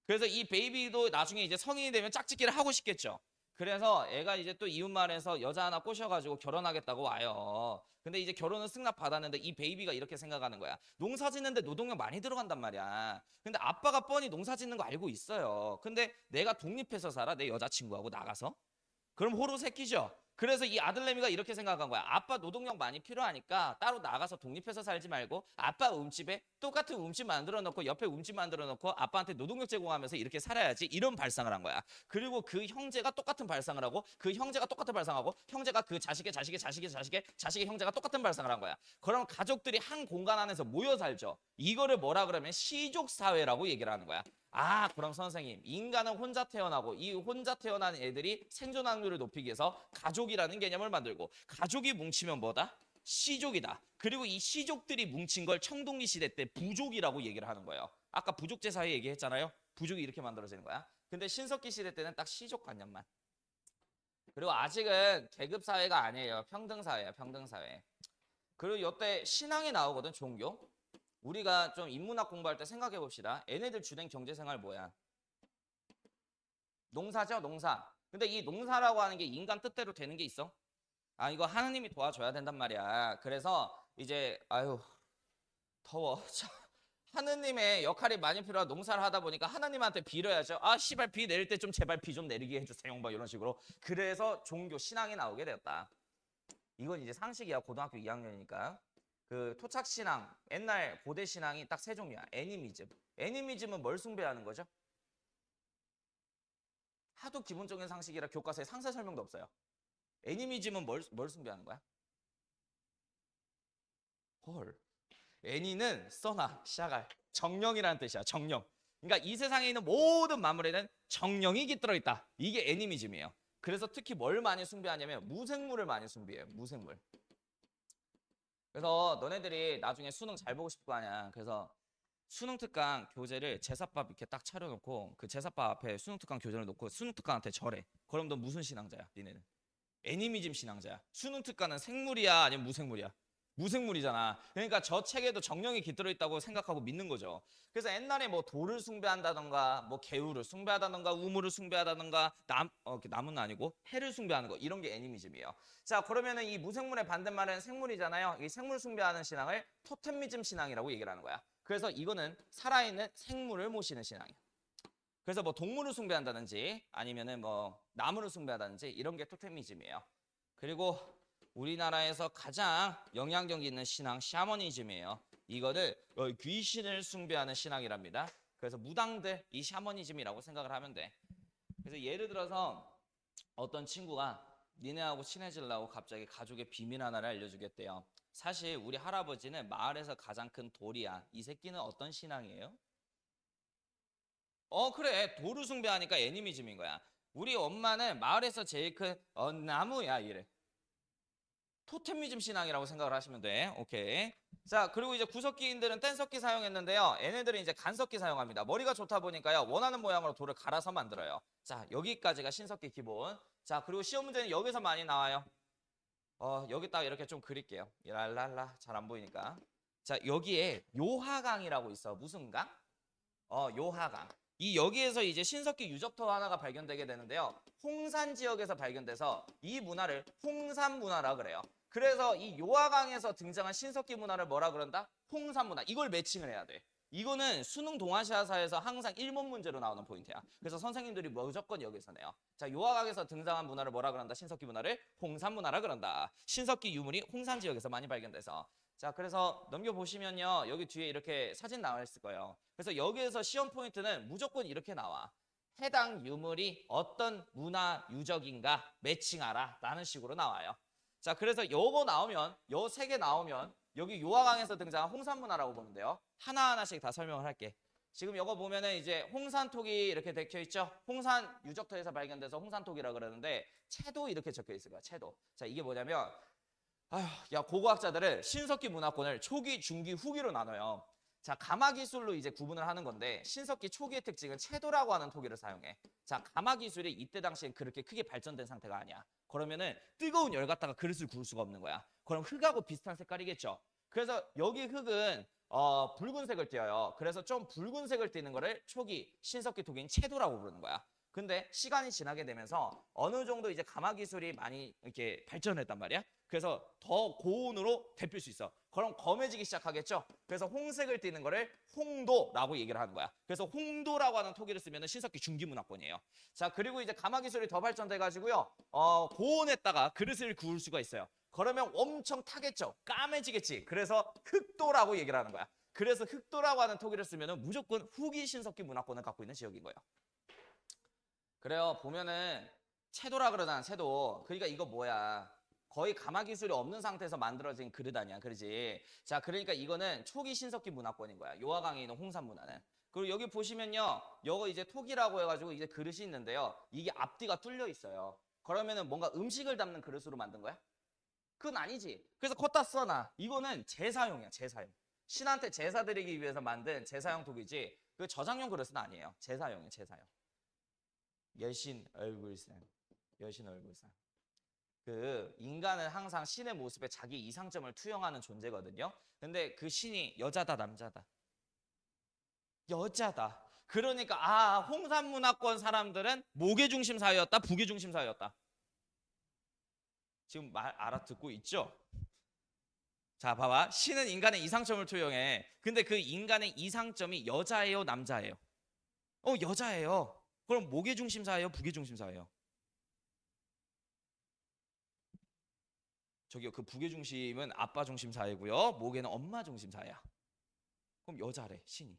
그래서 이 베이비도 나중에 이제 성인이 되면 짝짓기를 하고 싶겠죠. 그래서 애가 이제 또 이웃마을에서 여자 하나 꼬셔가지고 결혼하겠다고 와요. 근데 이제 결혼은 승낙 받았는데 이 베이비가 이렇게 생각하는 거야. 농사 짓는데 노동력 많이 들어간단 말이야. 근데 아빠가 뻔히 농사 짓는 거 알고 있어요. 근데 내가 독립해서 살아? 내 여자친구하고 나가서? 그럼 호로 새끼죠. 그래서 이 아들내미가 이렇게 생각한 거야. 아빠 노동력 많이 필요하니까 따로 나가서 독립해서 살지 말고 아빠 움집에 똑같은 움집 만들어 놓고 옆에 움집 만들어 놓고 아빠한테 노동력 제공하면서 이렇게 살아야지. 이런 발상을 한 거야. 그리고 그 형제가 똑같은 발상을 하고 그 형제가 똑같은 발상하고 형제가 그 자식의 형제가 똑같은 발상을 한 거야. 그럼 가족들이 한 공간 안에서 모여 살죠. 이거를 뭐라 그러면 시족 사회라고 얘기를 하는 거야. 아, 그럼 선생님, 인간은 혼자 태어나고 이 혼자 태어난 애들이 생존 확률을 높이기 위해서 가족이라는 개념을 만들고 가족이 뭉치면 뭐다? 시족이다. 그리고 이 시족들이 뭉친 걸 청동기 시대 때 부족이라고 얘기를 하는 거예요. 아까 부족제 사회 얘기했잖아요. 부족이 이렇게 만들어지는 거야. 근데 신석기 시대 때는 딱 시족 관념만. 그리고 아직은 계급 사회가 아니에요. 평등 사회야, 평등 사회. 그리고 이때 신앙이 나오거든, 종교. 우리가 좀 인문학 공부할 때 생각해 봅시다. 얘네들 주된 경제생활 뭐야? 농사죠, 농사. 근데 이 농사라고 하는 게 인간 뜻대로 되는 게 있어? 아, 이거 하느님이 도와줘야 된단 말이야. 그래서 이제 아유 더워. 하느님의 역할이 많이 필요한 농사를 하다 보니까 하나님한테 빌어야죠. 아, 씨발 비 내릴 때 좀 제발 비 좀 내리게 해주세요. 뭐 이런 식으로. 그래서 종교 신앙이 나오게 되었다. 이건 이제 상식이야. 고등학교 2학년이니까. 그 토착 신앙, 옛날 고대 신앙이 딱 세 종류야. 애니미즘. 애니미즘은 뭘 숭배하는 거죠? 하도 기본적인 상식이라 교과서에 상세 설명도 없어요. 애니미즘은 뭘 숭배하는 거야? 헐. 애니는 써나, 샤갈. 정령이라는 뜻이야. 정령. 그러니까 이 세상에 있는 모든 만물에는 정령이 깃들어 있다. 이게 애니미즘이에요. 그래서 특히 뭘 많이 숭배하냐면 무생물을 많이 숭배해요. 무생물. 그래서 너네들이 나중에 수능 잘 보고 싶을 거 아니야. 그래서 수능 특강 교재를 제사밥 이렇게 딱 차려놓고 그 제사밥 앞에 수능 특강 교재를 놓고 수능 특강한테 절해. 그럼 너 무슨 신앙자야? 니네는? 애니미즘 신앙자야. 수능 특강은 생물이야 아니면 무생물이야? 무생물이잖아. 그러니까 저 책에도 정령이 깃들어 있다고 생각하고 믿는 거죠. 그래서 옛날에 뭐 돌을 숭배한다던가 뭐 개우를 숭배하다던가 우물을 숭배하다던가 나무는 아니고 해를 숭배하는 거 이런 게 애니미즘이에요. 자, 그러면은 이 무생물의 반대말은 생물이잖아요. 이 생물 숭배하는 신앙을 토템미즘 신앙이라고 얘기를 하는 거야. 그래서 이거는 살아있는 생물을 모시는 신앙이야. 그래서 뭐 동물을 숭배한다든지 아니면은 뭐 나무를 숭배한다든지 이런 게 토테미즘이에요. 그리고 우리나라에서 가장 영향력 있는 신앙 샤머니즘이에요. 이거를 귀신을 숭배하는 신앙이랍니다. 그래서 무당들 이 샤머니즘이라고 생각을 하면 돼. 그래서 예를 들어서 어떤 친구가 니네하고 친해지려고 갑자기 가족의 비밀 하나를 알려주겠대요. 사실 우리 할아버지는 마을에서 가장 큰 돌이야. 이 새끼는 어떤 신앙이에요? 그래. 도루 숭배하니까 애니미즘인 거야. 우리 엄마는 마을에서 제일 큰 나무야 이래. 토템미즘 신앙이라고 생각을 하시면 돼. 오케이. 자, 그리고 이제 구석기인들은 뗀석기 사용했는데요. 얘네들은 이제 간석기 사용합니다. 머리가 좋다 보니까요. 원하는 모양으로 돌을 갈아서 만들어요. 자, 여기까지가 신석기 기본. 자, 그리고 시험 문제는 여기서 많이 나와요. 여기다가 이렇게 좀 그릴게요. 랄랄라. 잘 안 보이니까. 자, 여기에 요하강이라고 있어. 무슨 강? 요하강. 이 여기에서 이제 신석기 유적터 하나가 발견되게 되는데요. 홍산 지역에서 발견돼서 이 문화를 홍산 문화라 그래요. 그래서 이 요하강에서 등장한 신석기 문화를 뭐라 그런다? 홍산 문화. 이걸 매칭을 해야 돼. 이거는 수능 동아시아사에서 항상 1번 문제로 나오는 포인트야. 그래서 선생님들이 무조건 여기서 내요. 자, 요하강에서 등장한 문화를 뭐라 그런다? 신석기 문화를 홍산 문화라 그런다. 신석기 유물이 홍산 지역에서 많이 발견돼서. 자, 그래서 넘겨보시면요. 여기 뒤에 이렇게 사진 나와 있을 거예요. 그래서 여기에서 시험 포인트는 무조건 이렇게 나와. 해당 유물이 어떤 문화 유적인가 매칭하라 라는 식으로 나와요. 자, 그래서 요거 나오면 요 세 개 나오면 여기 요하강에서 등장한 홍산 문화라고 보면 돼요. 하나하나씩 다 설명을 할게. 지금 이거 보면은 이제 홍산톡이 이렇게 적혀 있죠. 홍산 유적터에서 발견돼서 홍산톡이라 그러는데 채도 이렇게 적혀 있을 거야. 채도. 자, 이게 뭐냐면 아휴, 야, 고고학자들은 신석기 문화권을 초기, 중기, 후기로 나눠요. 자, 가마 기술로 이제 구분을 하는 건데 신석기 초기의 특징은 채도라고 하는 토기를 사용해. 자, 가마 기술이 이때 당시엔 그렇게 크게 발전된 상태가 아니야. 그러면은 뜨거운 열 갖다가 그릇을 구울 수가 없는 거야. 그럼 흙하고 비슷한 색깔이겠죠. 그래서 여기 흙은 붉은색을 띄어요. 그래서 좀 붉은색을 띠는 거를 초기 신석기 토기인 채도라고 부르는 거야. 근데 시간이 지나게 되면서 어느 정도 이제 가마 기술이 많이 이렇게 발전했단 말이야. 그래서 더 고온으로 데필 수 있어. 그럼 검해지기 시작하겠죠. 그래서 홍색을 띠는 거를 홍도라고 얘기를 하는 거야. 그래서 홍도라고 하는 토기를 쓰면 신석기 중기 문화권이에요. 자, 그리고 이제 가마 기술이 더 발전돼 가지고요. 고온에다가 그릇을 구울 수가 있어요. 그러면 엄청 타겠죠. 까매지겠지. 그래서 흑도라고 얘기를 하는 거야. 그래서 흑도라고 하는 토기를 쓰면 무조건 후기 신석기 문화권을 갖고 있는 지역인 거예요. 그래요. 보면은 채도라 그러잖아. 채도. 그러니까 이거 뭐야. 거의 가마 기술이 없는 상태에서 만들어진 그릇 아니야. 그러지. 자, 그러니까 이거는 초기 신석기 문화권인 거야. 요하강에 있는 홍산 문화는. 그리고 여기 보시면요. 이거 이제 톡이라고 해가지고 이제 그릇이 있는데요. 이게 앞뒤가 뚫려 있어요. 그러면은 뭔가 음식을 담는 그릇으로 만든 거야? 그건 아니지. 그래서 걷다 써놔. 이거는 제사용이야. 제사용. 신한테 제사 드리기 위해서 만든 제사용 톡이지. 그 저장용 그릇은 아니에요. 제사용이에요. 제사용. 여신 얼굴상. 여신 얼굴상. 그 인간은 항상 신의 모습에 자기 이상점을 투영하는 존재거든요. 근데 그 신이 여자다 남자다? 여자다. 그러니까 홍산 문화권 사람들은 목의 중심 사회였다, 북의 중심 사회였다. 지금 말 알아듣고 있죠? 자, 봐봐. 신은 인간의 이상점을 투영해. 근데 그 인간의 이상점이 여자예요, 남자예요? 여자예요. 그럼 목의 중심 사회요, 북의 중심 사회요? 저기요, 그 북의 중심은 아빠 중심 사회고요. 목에는 엄마 중심 사회야. 그럼 여자래, 신이.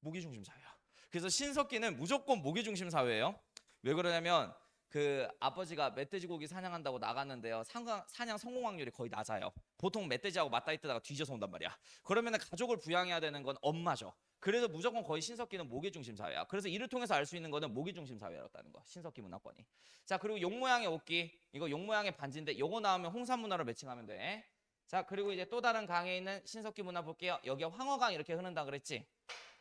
목의 중심 사회야. 그래서 신석기는 무조건 목의 중심 사회예요. 왜 그러냐면 그 아버지가 멧돼지 고기 사냥한다고 나갔는데요. 사냥 성공 확률이 거의 낮아요. 보통 멧돼지하고 맞다 있다가 뒤져서 온단 말이야. 그러면 가족을 부양해야 되는 건 엄마죠. 그래서 무조건 거의 신석기는 목의 중심 사회야. 그래서 이를 통해서 알 수 있는 거는 목의 중심 사회였다는 거. 신석기 문화권이. 자, 그리고 용 모양의 옷기. 이거 용 모양의 반지인데 요거 나오면 홍산 문화로 매칭하면 돼. 자, 그리고 이제 또 다른 강에 있는 신석기 문화 볼게요. 여기 황허강 이렇게 흐른다 그랬지?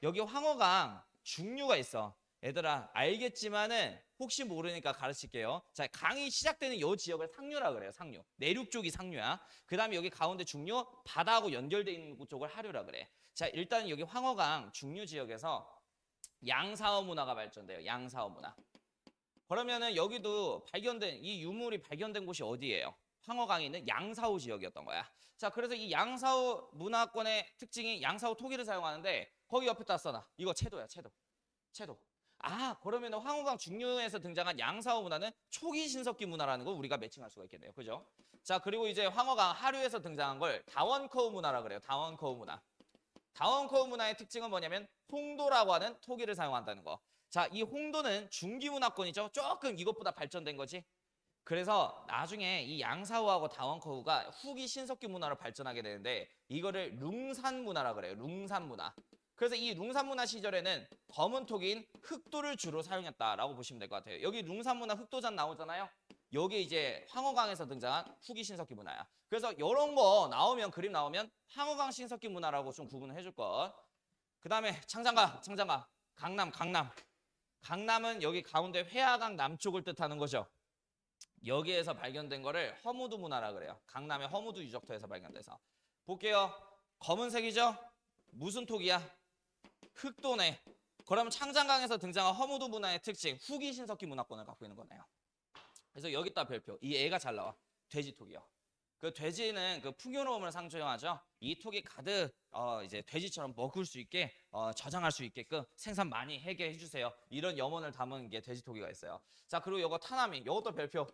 여기 황허강 중류가 있어. 얘들아 알겠지만은 혹시 모르니까 가르칠게요. 자, 강이 시작되는 요 지역을 상류라 그래요. 상류. 내륙 쪽이 상류야. 그 다음에 여기 가운데 중류, 바다하고 연결되어 있는 쪽을 하류라 그래. 자, 일단 여기 황허강 중류 지역에서 양사어 문화가 발전돼요. 양사어 문화. 그러면은 여기도 발견된 이 유물이 발견된 곳이 어디예요? 황허강에 있는 양사호 지역이었던 거야. 자, 그래서 이 양사호 문화권의 특징이 양사호 토기를 사용하는데 거기 옆에다 써놔. 이거 채도야, 채도. 채도. 그러면 황허강 중류에서 등장한 양사호 문화는 초기 신석기 문화라는 걸 우리가 매칭할 수가 있겠네요. 그죠? 자, 그리고 이제 황허강 하류에서 등장한 걸 다원커우 문화라 그래요. 다원커우 문화. 다원커우 문화의 특징은 뭐냐면 홍도라고 하는 토기를 사용한다는 거. 자, 이 홍도는 중기 문화권이죠. 조금 이것보다 발전된 거지. 그래서 나중에 이 양사호하고 다원커우가 후기 신석기 문화로 발전하게 되는데 이거를 룽산 문화라 그래요. 룽산 문화. 그래서 이 룽산 문화 시절에는 검은 토기인 흑도를 주로 사용했다라고 보시면 될 것 같아요. 여기 룽산 문화 흑도잔 나오잖아요. 여기 이제 황허강에서 등장한 후기 신석기 문화야. 그래서 이런 거 나오면 그림 나오면 황허강 신석기 문화라고 좀 구분을 해줄 것. 그 다음에 창장가. 강남은 여기 가운데 회화강 남쪽을 뜻하는 거죠. 여기에서 발견된 거를 허무드 문화라 그래요. 강남의 허무드 유적터에서 발견돼서. 볼게요. 검은색이죠? 무슨 토기야? 흑도네. 그러면 창장강에서 등장한 허무드 문화의 특징, 후기 신석기 문화권을 갖고 있는 거네요. 그래서 여기다 별표. 이 애가 잘 나와. 돼지토기요. 그 돼지는 그 풍요로움을 상징하죠. 이 톡이 가득 이제 돼지처럼 먹을 수 있게 저장할 수 있게끔 생산 많이 하게 해주세요. 이런 염원을 담은 게 돼지토기가 있어요. 자, 그리고 요거 타나미. 요것도 별표.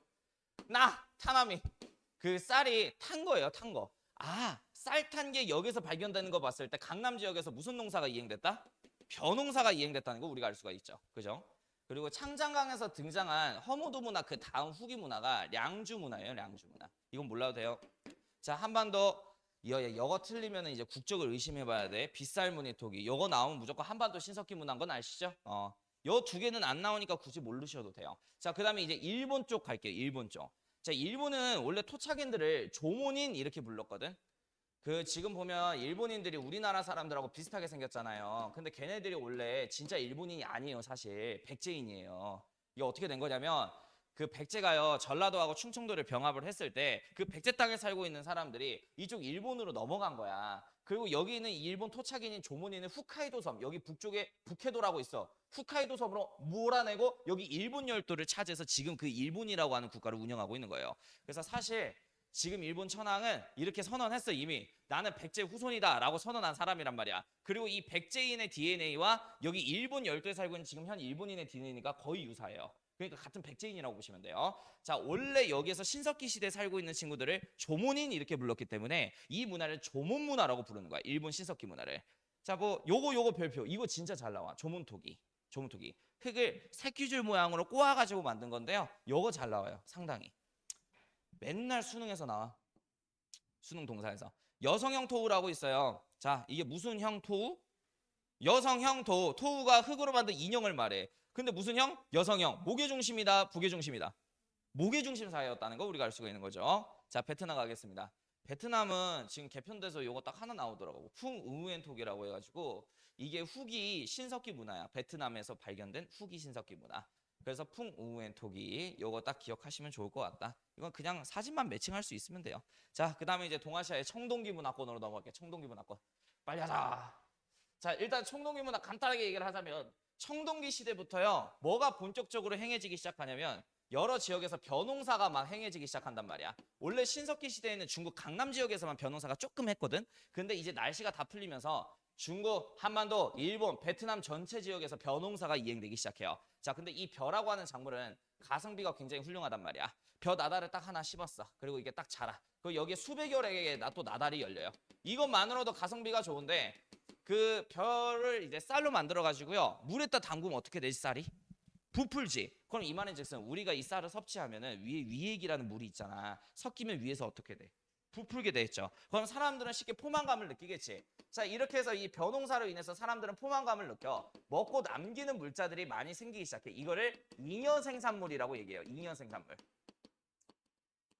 타나미. 그 쌀이 탄 거예요. 탄 거. 쌀 탄 게 여기서 발견되는 거 봤을 때 강남 지역에서 무슨 농사가 이행됐다? 벼농사가 이행됐다는 거 우리가 알 수가 있죠. 그죠? 그리고 창장강에서 등장한 허무드 문화 그 다음 후기 문화가 량주 문화예요. 량주 문화. 이건 몰라도 돼요. 자, 한반도 이거 틀리면 이제 국적을 의심해봐야 돼. 빗살무늬 토기. 이거 나오면 무조건 한반도 신석기 문화인 건 아시죠? 요 두 개는 안 나오니까 굳이 모르셔도 돼요. 자, 그다음에 이제 일본 쪽 갈게요. 일본 쪽. 자, 일본은 원래 토착인들을 조몬인 이렇게 불렀거든. 그 지금 보면 일본인들이 우리나라 사람들하고 비슷하게 생겼잖아요. 근데 걔네들이 원래 진짜 일본인이 아니에요, 사실. 백제인이에요. 이게 어떻게 된 거냐면 그 백제가요, 전라도하고 충청도를 병합을 했을 때 그 백제 땅에 살고 있는 사람들이 이쪽 일본으로 넘어간 거야. 그리고 여기 있는 일본 토착인인 조문인은 홋카이도 섬, 여기 북쪽에 북해도라고 있어. 홋카이도 섬으로 몰아내고 여기 일본 열도를 차지해서 지금 그 일본이라고 하는 국가를 운영하고 있는 거예요. 그래서 사실 지금 일본 천황은 이렇게 선언했어. 이미 나는 백제 후손이다 라고 선언한 사람이란 말이야. 그리고 이 백제인의 DNA와 여기 일본 열도에 살고 있는 지금 현 일본인의 DNA가 거의 유사해요. 그러니까 같은 백제인이라고 보시면 돼요. 자, 원래 여기에서 신석기 시대에 살고 있는 친구들을 조몬인 이렇게 불렀기 때문에 이 문화를 조몬 문화라고 부르는 거야. 일본 신석기 문화를. 자, 뭐 요거 별표. 이거 진짜 잘 나와. 조몬토기. 조몬토기. 흙을 새끼줄 모양으로 꼬아가지고 만든 건데요. 요거 잘 나와요. 상당히. 맨날 수능에서 나와. 수능 동사에서. 여성형 토우라고 있어요. 자, 이게 무슨 형 토우? 여성형 토우. 토우가 흙으로 만든 인형을 말해. 근데 무슨 형? 여성형. 목의 중심이다, 북의 중심이다. 목의 중심 사회였다는 거 우리가 알 수가 있는 거죠. 자, 베트남 가겠습니다. 베트남은 지금 개편돼서 요거 딱 하나 나오더라고. 풍우엔톡이라고 해가지고 이게 후기 신석기 문화야. 베트남에서 발견된 후기 신석기 문화. 그래서 풍우엔톡이 요거 딱 기억하시면 좋을 것 같다. 이건 그냥 사진만 매칭할 수 있으면 돼요. 자, 그 다음에 이제 동아시아의 청동기 문화권으로 넘어갈게요. 청동기 문화권. 빨리 하자. 자, 일단 청동기 문화 간단하게 얘기를 하자면 청동기 시대부터요, 뭐가 본격적으로 행해지기 시작하냐면 여러 지역에서 벼농사가 막 행해지기 시작한단 말이야. 원래 신석기 시대에는 중국 강남 지역에서만 벼농사가 조금 했거든. 근데 이제 날씨가 다 풀리면서 중국, 한반도, 일본, 베트남 전체 지역에서 벼농사가 이행되기 시작해요. 자, 근데 이 벼라고 하는 작물은 가성비가 굉장히 훌륭하단 말이야. 벼 나달을 딱 하나 씹었어. 그리고 이게 딱 자라. 그리고 여기에 수백여개의 또 나달이 열려요. 이것만으로도 가성비가 좋은데 그 벼를 이제 쌀로 만들어 가지고요, 물에다 담그면 어떻게 되지? 쌀이 부풀지. 그럼 이 말인즉슨 우리가 이 쌀을 섭취하면은 위에 위액이라는 물이 있잖아. 섞이면 위에서 어떻게 돼? 부풀게 돼 있죠. 그럼 사람들은 쉽게 포만감을 느끼겠지. 자, 이렇게 해서 이 벼농사로 인해서 사람들은 포만감을 느껴. 먹고 남기는 물자들이 많이 생기기 시작해. 이거를 잉여 생산물이라고 얘기해요. 잉여 생산물.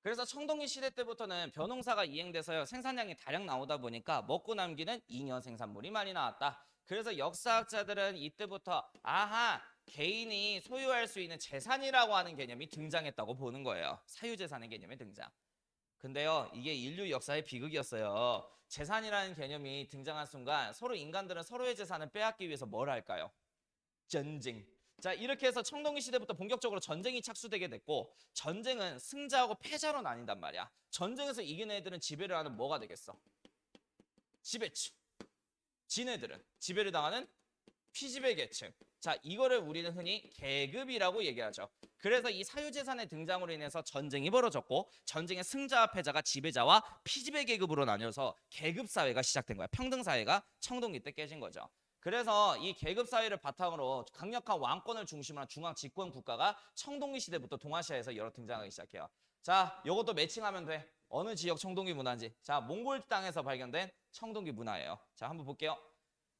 그래서 청동기 시대 때부터는 벼농사가 이행돼서요, 생산량이 다량 나오다 보니까 먹고 남기는 잉여 생산물이 많이 나왔다. 그래서 역사학자들은 이때부터 아하, 개인이 소유할 수 있는 재산이라고 하는 개념이 등장했다고 보는 거예요. 사유재산의 개념의 등장. 근데요, 이게 인류 역사의 비극이었어요. 재산이라는 개념이 등장한 순간 서로 인간들은 서로의 재산을 빼앗기 위해서 뭘 할까요? 전쟁. 자, 이렇게 해서 청동기 시대부터 본격적으로 전쟁이 착수되게 됐고, 전쟁은 승자하고 패자로 나뉜단 말이야. 전쟁에서 이긴 애들은 지배를 하는 뭐가 되겠어? 지배층. 진 애들은 지배를 당하는 피지배 계층. 자, 이거를 우리는 흔히 계급이라고 얘기하죠. 그래서 이 사유재산의 등장으로 인해서 전쟁이 벌어졌고, 전쟁의 승자와 패자가 지배자와 피지배 계급으로 나뉘어서 계급사회가 시작된 거야. 평등사회가 청동기 때 깨진 거죠. 그래서 이 계급사회를 바탕으로 강력한 왕권을 중심으로 한 중앙 집권 국가가 청동기 시대부터 동아시아에서 여러 등장하기 시작해요. 자, 요것도 매칭하면 돼. 어느 지역 청동기 문화인지. 자, 몽골 땅에서 발견된 청동기 문화예요. 자, 한번 볼게요.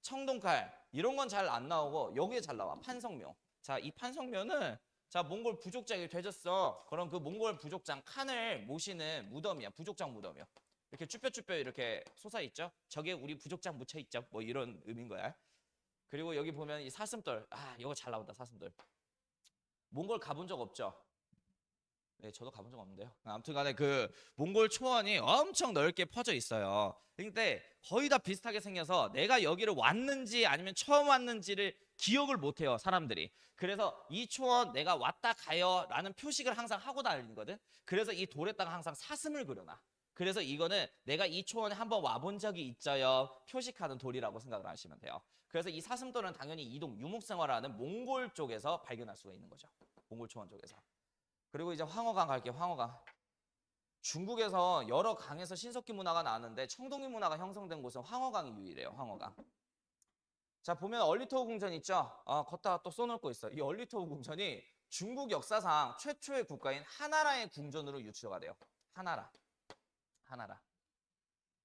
청동칼 이런 건 잘 안 나오고 여기에 잘 나와. 판성묘. 자, 이 판성묘는 자, 몽골 부족장이 되졌어. 그럼 그 몽골 부족장 칸을 모시는 무덤이야. 부족장 무덤이요. 이렇게 쭈뼛쭈뼛 이렇게 솟아 있죠. 저게 우리 부족장 묻혀 있죠. 뭐 이런 의미인 거야. 그리고 여기 보면 이 사슴돌. 아, 이거 잘 나온다. 사슴돌. 몽골 가본 적 없죠? 네, 저도 가본 적 없는데요. 아무튼 간에 그 몽골 초원이 엄청 넓게 퍼져 있어요. 근데 거의 다 비슷하게 생겨서 내가 여기를 왔는지 아니면 처음 왔는지를 기억을 못 해요, 사람들이. 그래서 이 초원 내가 왔다 가요 라는 표식을 항상 하고 다니거든. 그래서 이 돌에다가 항상 사슴을 그려놔. 그래서 이거는 내가 이 초원에 한번 와본 적이 있어요 표식하는 돌이라고 생각을 하시면 돼요. 그래서 이 사슴돌은 당연히 이동, 유목생활하는 몽골 쪽에서 발견할 수가 있는 거죠. 몽골 초원 쪽에서. 그리고 이제 황허강 갈게요. 황허강. 중국에서 여러 강에서 신석기 문화가 나왔는데 청동기 문화가 형성된 곳은 황허강이 유일해요. 황허강. 자, 보면 얼리토우 궁전 있죠? 걷다가 또 써놓을 거 있어요. 이 얼리토우 궁전이 중국 역사상 최초의 국가인 하나라의 궁전으로 유추가 돼요. 하나라. 하나라.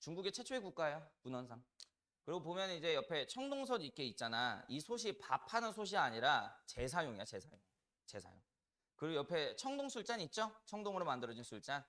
중국의 최초의 국가예요. 문헌상. 그리고 보면 이제 옆에 청동솥 이렇게 있잖아. 이 솥이 밥하는 솥이 아니라 제사용이야, 제사용. 제사용. 그리고 옆에 청동 술잔 있죠? 청동으로 만들어진 술잔.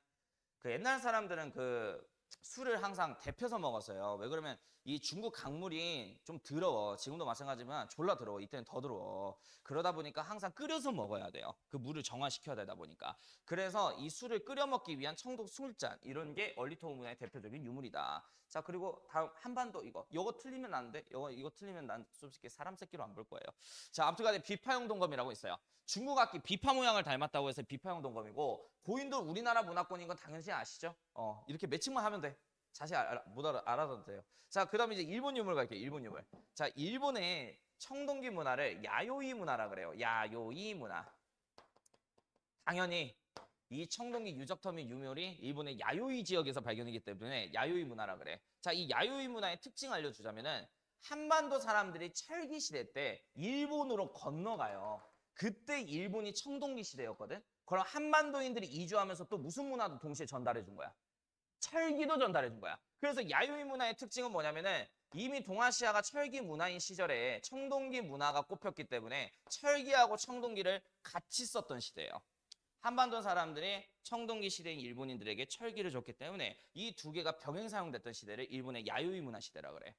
그 옛날 사람들은 그 술을 항상 데펴서 먹었어요. 왜 그러면 이 중국 강물이 좀 더러워. 지금도 마찬가지지만 졸라 더러워. 이때는 더 더러워. 그러다 보니까 항상 끓여서 먹어야 돼요. 그 물을 정화시켜야 되다 보니까. 그래서 이 술을 끓여 먹기 위한 청동 술잔 이런 게 얼리토 문화의 대표적인 유물이다. 자, 그리고 다음 한반도 이거 틀리면 안 돼. 이거 틀리면 난 솔직히 사람 새끼로 안 볼 거예요. 자, 아무튼간에 비파용 동검이라고 있어요. 중국 악기 비파 모양을 닮았다고 해서 비파용 동검이고 고인돌 우리나라 문화권인 건 당연히 아시죠? 이렇게 매칭만 하면 돼. 자세히 못 알아도 돼요. 자, 그다음에 이제 일본 유물 갈게요. 일본 유물. 자, 일본의 청동기 문화를 야요이 문화라 그래요. 야요이 문화. 당연히 이 청동기 유적터미 유물이 일본의 야요이 지역에서 발견이기 때문에 야요이 문화라 그래. 자, 이 야요이 문화의 특징 알려주자면은 한반도 사람들이 철기 시대 때 일본으로 건너가요. 그때 일본이 청동기 시대였거든. 그럼 한반도인들이 이주하면서 또 무슨 문화도 동시에 전달해 준 거야? 철기도 전달해 준 거야. 그래서 야요이 문화의 특징은 뭐냐면은 이미 동아시아가 철기 문화인 시절에 청동기 문화가 꼽혔기 때문에 철기하고 청동기를 같이 썼던 시대예요. 한반도 사람들이 청동기 시대인 일본인들에게 철기를 줬기 때문에 이 두 개가 병행 사용됐던 시대를 일본의 야요이 문화 시대라 그래.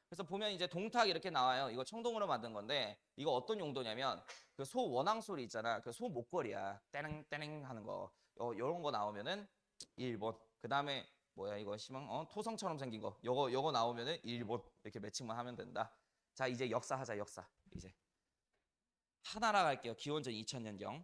그래서 보면 이제 동탁 이렇게 나와요. 이거 청동으로 만든 건데 이거 어떤 용도냐면 그 소 원앙 소리 있잖아. 그 소 목걸이야. 떼랭 떼랭 하는 거. 요런 거 나오면은 일본. 그다음에 뭐야 이거 시방 토성처럼 생긴 거. 요거 나오면은 일본. 이렇게 매칭만 하면 된다. 자, 이제 역사하자. 역사. 이제 하나라 갈게요. 기원전 2000년경.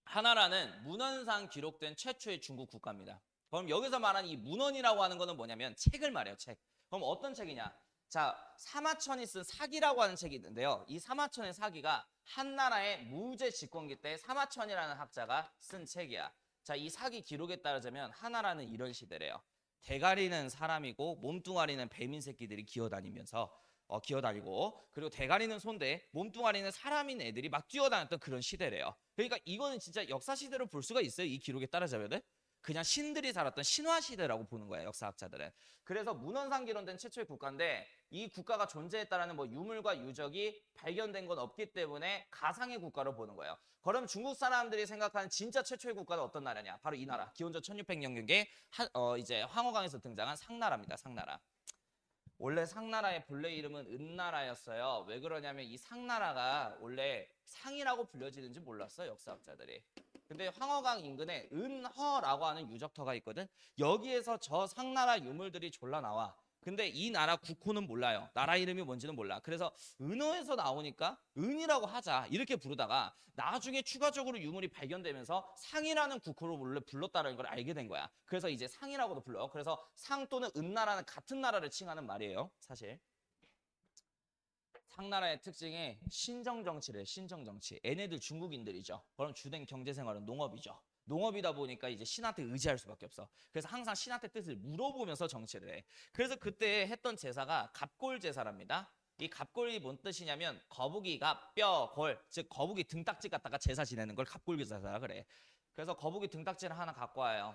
하나라는 문헌상 기록된 최초의 중국 국가입니다. 그럼 여기서 말하는 이 문헌이라고 하는 거는 뭐냐면 책을 말해요. 책. 그럼 어떤 책이냐? 자, 사마천이 쓴 사기라고 하는 책이 있는데요. 이 사마천의 사기가 한나라의 무제 집권기 때 사마천이라는 학자가 쓴 책이야. 자, 이 사기 기록에 따르자면 하나라는 이런 시대래요. 대가리는 사람이고 몸뚱아리는 뱀인 새끼들이 기어다니고 그리고 대가리는 소인데 몸뚱아리는 사람인 애들이 막 뛰어다녔던 그런 시대래요. 그러니까 이거는 진짜 역사 시대로 볼 수가 있어요. 이 기록에 따르자면은 그냥 신들이 살았던 신화 시대라고 보는 거예요. 역사학자들은. 그래서 문헌상 기록된 최초의 국가인데 이 국가가 존재했다라는 뭐 유물과 유적이 발견된 건 없기 때문에 가상의 국가로 보는 거예요. 그럼 중국 사람들이 생각하는 진짜 최초의 국가는 어떤 나라냐? 바로 이 나라. 기원전 1600년경에 이제 황허강에서 등장한 상나라입니다. 상나라. 원래 상나라의 본래 이름은 은나라였어요. 왜 그러냐면 이 상나라가 원래 상이라고 불려지는지 몰랐어요. 역사학자들이. 근데 황허강 인근에 은허라고 하는 유적터가 있거든. 여기에서 저 상나라 유물들이 졸라 나와. 근데 이 나라 국호는 몰라요. 나라 이름이 뭔지는 몰라. 그래서 은어에서 나오니까 은이라고 하자 이렇게 부르다가 나중에 추가적으로 유물이 발견되면서 상이라는 국호로 원래 불렀다는 걸 알게 된 거야. 그래서 이제 상이라고도 불러요. 그래서 상 또는 은나라는 같은 나라를 칭하는 말이에요. 사실. 상나라의 특징이 신정정치래. 신정정치. 얘네들 중국인들이죠. 그럼 주된 경제생활은 농업이죠. 농업이다 보니까 이제 신한테 의지할 수밖에 없어. 그래서 항상 신한테 뜻을 물어보면서 정치를 해. 그래서 그때 했던 제사가 갑골 제사랍니다. 이 갑골이 뭔 뜻이냐면 거북이가 뼈, 골, 즉 거북이 등딱지 갖다가 제사 지내는 걸 갑골 제사라 그래. 그래서 거북이 등딱지를 하나 갖고 와요.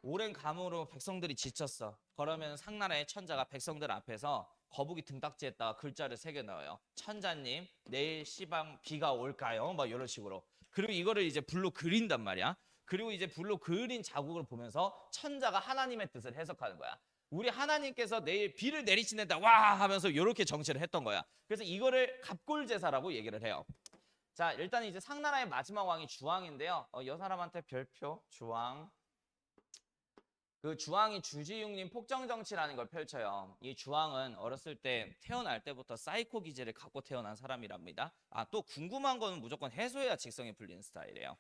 오랜 감으로 백성들이 지쳤어. 그러면 상나라의 천자가 백성들 앞에서 거북이 등딱지에다가 글자를 새겨 넣어요. 천자님, 내일 시방 비가 올까요? 막 이런 식으로. 그리고 이거를 이제 불로 그린단 말이야. 그리고 이제 불로 그린 자국을 보면서 천자가 하나님의 뜻을 해석하는 거야. 우리 하나님께서 내일 비를 내리시는다 와 하면서 이렇게 정치를 했던 거야. 그래서 이거를 갑골제사라고 얘기를 해요. 자, 일단 이제 상나라의 마지막 왕이 주왕인데요. 이 사람한테 별표 주왕. 그 주왕이 주지육림 폭정정치라는 걸 펼쳐요. 이 주왕은 어렸을 때 태어날 때부터 사이코 기질을 갖고 태어난 사람이랍니다. 또 궁금한 거는 무조건 해소해야 직성이 풀리는 스타일이에요.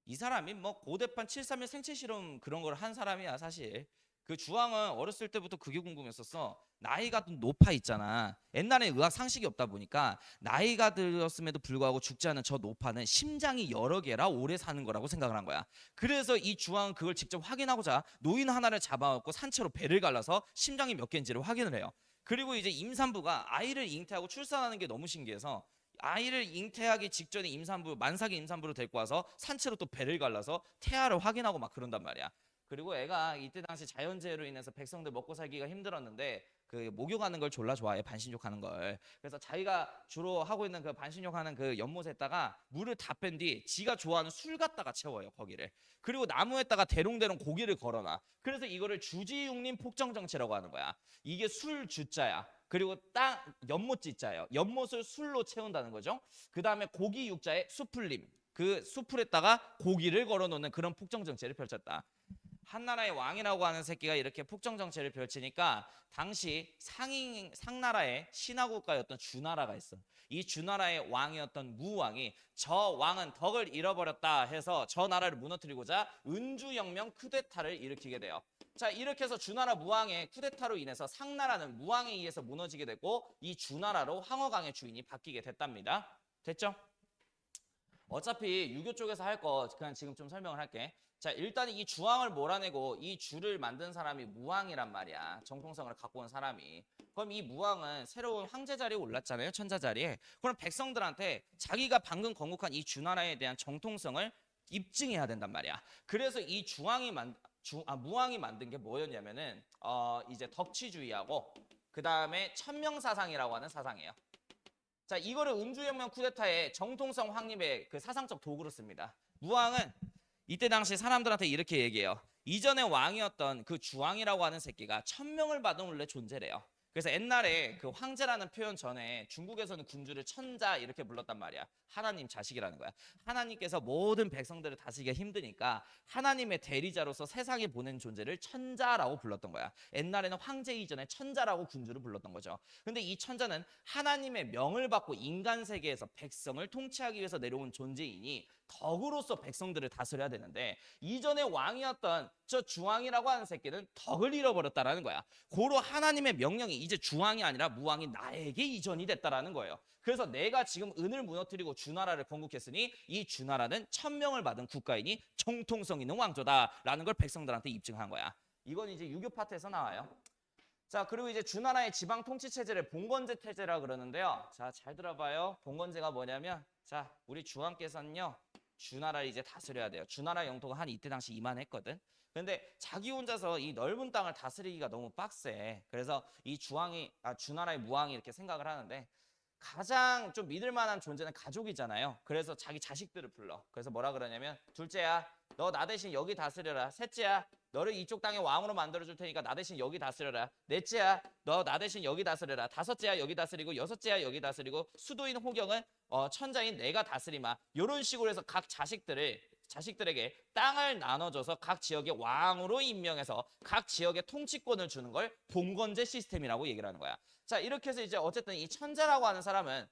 이 사람이 뭐 고대판 731 생체 실험 그런 걸 한 사람이야 사실. 그 주왕은 어렸을 때부터 그게 궁금했었어. 나이가 좀 높아 있잖아. 옛날에 의학 상식이 없다 보니까 나이가 들었음에도 불구하고 죽지 않은 저 노파는 심장이 여러 개라 오래 사는 거라고 생각을 한 거야. 그래서 이 주왕은 그걸 직접 확인하고자 노인 하나를 잡아갖고 산채로 배를 갈라서 심장이 몇 개인지를 확인을 해요. 그리고 이제 임산부가 아이를 잉태하고 출산하는 게 너무 신기해서 아이를 잉태하기 직전에 임산부 만삭의 임산부를 데리고 와서 산채로 또 배를 갈라서 태아를 확인하고 막 그런단 말이야. 그리고 애가 이때 당시 자연재해로 인해서 백성들 먹고 살기가 힘들었는데 그 목욕하는 걸 졸라 좋아해. 반신욕하는 걸. 그래서 자기가 주로 하고 있는 그 반신욕하는 그 연못에다가 물을 다 뺀 뒤 지가 좋아하는 술 갖다가 채워요 거기를. 그리고 나무에다가 대롱대롱 고기를 걸어놔. 그래서 이거를 주지육림 폭정정치라고 하는 거야. 이게 술 주자야. 그리고 땅 연못 지자예요. 연못을 술로 채운다는 거죠. 그 다음에 고기 육자에 수풀림. 그 수풀에다가 고기를 걸어놓는 그런 폭정정치를 펼쳤다. 한나라의 왕이라고 하는 새끼가 이렇게 폭정정치를 펼치니까 당시 상나라의 신하국가였던 주나라가 있어. 이 주나라의 왕이었던 무왕이 저 왕은 덕을 잃어버렸다 해서 저 나라를 무너뜨리고자 은주혁명 쿠데타를 일으키게 돼요. 자, 이렇게 해서 주나라 무왕의 쿠데타로 인해서 상나라는 무왕에 의해서 무너지게 되고 이 주나라로 황허강의 주인이 바뀌게 됐답니다. 됐죠? 어차피 유교 쪽에서 할 거 그냥 지금 좀 설명을 할게. 자, 일단 이 주왕을 몰아내고 이 주를 만든 사람이 무왕이란 말이야. 정통성을 갖고 온 사람이. 그럼 이 무왕은 새로운 황제 자리에 올랐잖아요. 천자 자리에. 그럼 백성들한테 자기가 방금 건국한 이 주나라에 대한 정통성을 입증해야 된단 말이야. 그래서 이 무왕이 만든 게 뭐였냐면은 이제 덕치주의하고 그 다음에 천명사상이라고 하는 사상이에요. 자, 이거를 은주혁명 쿠데타의 정통성 확립의 그 사상적 도구로 씁니다. 무왕은 이때 당시 사람들한테 이렇게 얘기해요. 이전에 왕이었던 그 주왕이라고 하는 새끼가 천명을 받은 원래 존재래요. 그래서 옛날에 그 황제라는 표현 전에 중국에서는 군주를 천자 이렇게 불렀단 말이야. 하나님 자식이라는 거야. 하나님께서 모든 백성들을 다스리기가 힘드니까 하나님의 대리자로서 세상에 보낸 존재를 천자라고 불렀던 거야. 옛날에는 황제 이전에 천자라고 군주를 불렀던 거죠. 근데 이 천자는 하나님의 명을 받고 인간 세계에서 백성을 통치하기 위해서 내려온 존재이니 덕으로서 백성들을 다스려야 되는데 이전에 왕이었던 저 주왕이라고 하는 새끼는 덕을 잃어버렸다라는 거야. 고로 하나님의 명령이 이제 주왕이 아니라 무왕이 나에게 이전이 됐다라는 거예요. 그래서 내가 지금 은을 무너뜨리고 주나라를 건국했으니 이 주나라는 천명을 받은 국가이니 정통성 있는 왕조다라는 걸 백성들한테 입증한 거야. 이건 이제 유교 파트에서 나와요. 자, 그리고 이제 주나라의 지방 통치 체제를 봉건제 체제라 그러는데요. 자, 잘 들어봐요. 봉건제가 뭐냐면 자, 우리 주왕께서는요. 주나라를 이제 다스려야 돼요. 주나라 영토가 한 이때 당시 이만했거든. 근데 자기 혼자서 이 넓은 땅을 다스리기가 너무 빡세. 그래서 이 주나라의 무왕이 이렇게 생각을 하는데 가장 좀 믿을 만한 존재는 가족이잖아요. 그래서 자기 자식들을 불러. 그래서 뭐라 그러냐면 둘째야, 너 나 대신 여기 다스려라. 셋째야, 너를 이쪽 땅의 왕으로 만들어줄 테니까 나 대신 여기 다스려라. 넷째야, 너 나 대신 여기 다스려라. 다섯째야, 여기 다스리고 여섯째야, 여기 다스리고 수도인 호경은 천자인 내가 다스리마. 이런 식으로 해서 각 자식들에게 땅을 나눠줘서 각 지역의 왕으로 임명해서 각 지역의 통치권을 주는 걸 봉건제 시스템이라고 얘기를 하는 거야. 자, 이렇게 해서 이제 어쨌든 이 천자라고 하는 사람은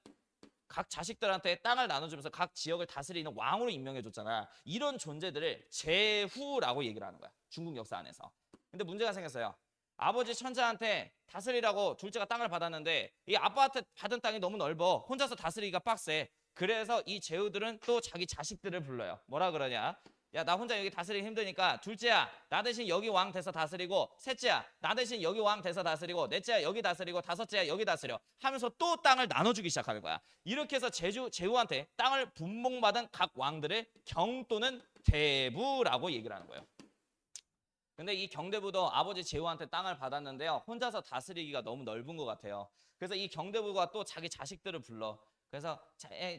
각 자식들한테 땅을 나눠주면서 각 지역을 다스리는 왕으로 임명해줬잖아. 이런 존재들을 제후라고 얘기를 하는 거야. 중국 역사 안에서. 근데 문제가 생겼어요. 아버지 천자한테 다스리라고 둘째가 땅을 받았는데 이 아빠한테 받은 땅이 너무 넓어. 혼자서 다스리기가 빡세. 그래서 이 제후들은 또 자기 자식들을 불러요. 뭐라 그러냐? 야, 나 혼자 여기 다스리기 힘드니까 둘째야, 나 대신 여기 왕 돼서 다스리고 셋째야, 나 대신 여기 왕 돼서 다스리고 넷째야, 여기 다스리고 다섯째야, 여기 다스려 하면서 또 땅을 나눠주기 시작하는 거야. 이렇게 해서 제후한테 땅을 분봉받은 각 왕들을 경 또는 대부라고 얘기를 하는 거예요. 근데 이 경대부도 아버지 제후한테 땅을 받았는데요. 혼자서 다스리기가 너무 넓은 것 같아요. 그래서 이 경대부가 또 자기 자식들을 불러. 그래서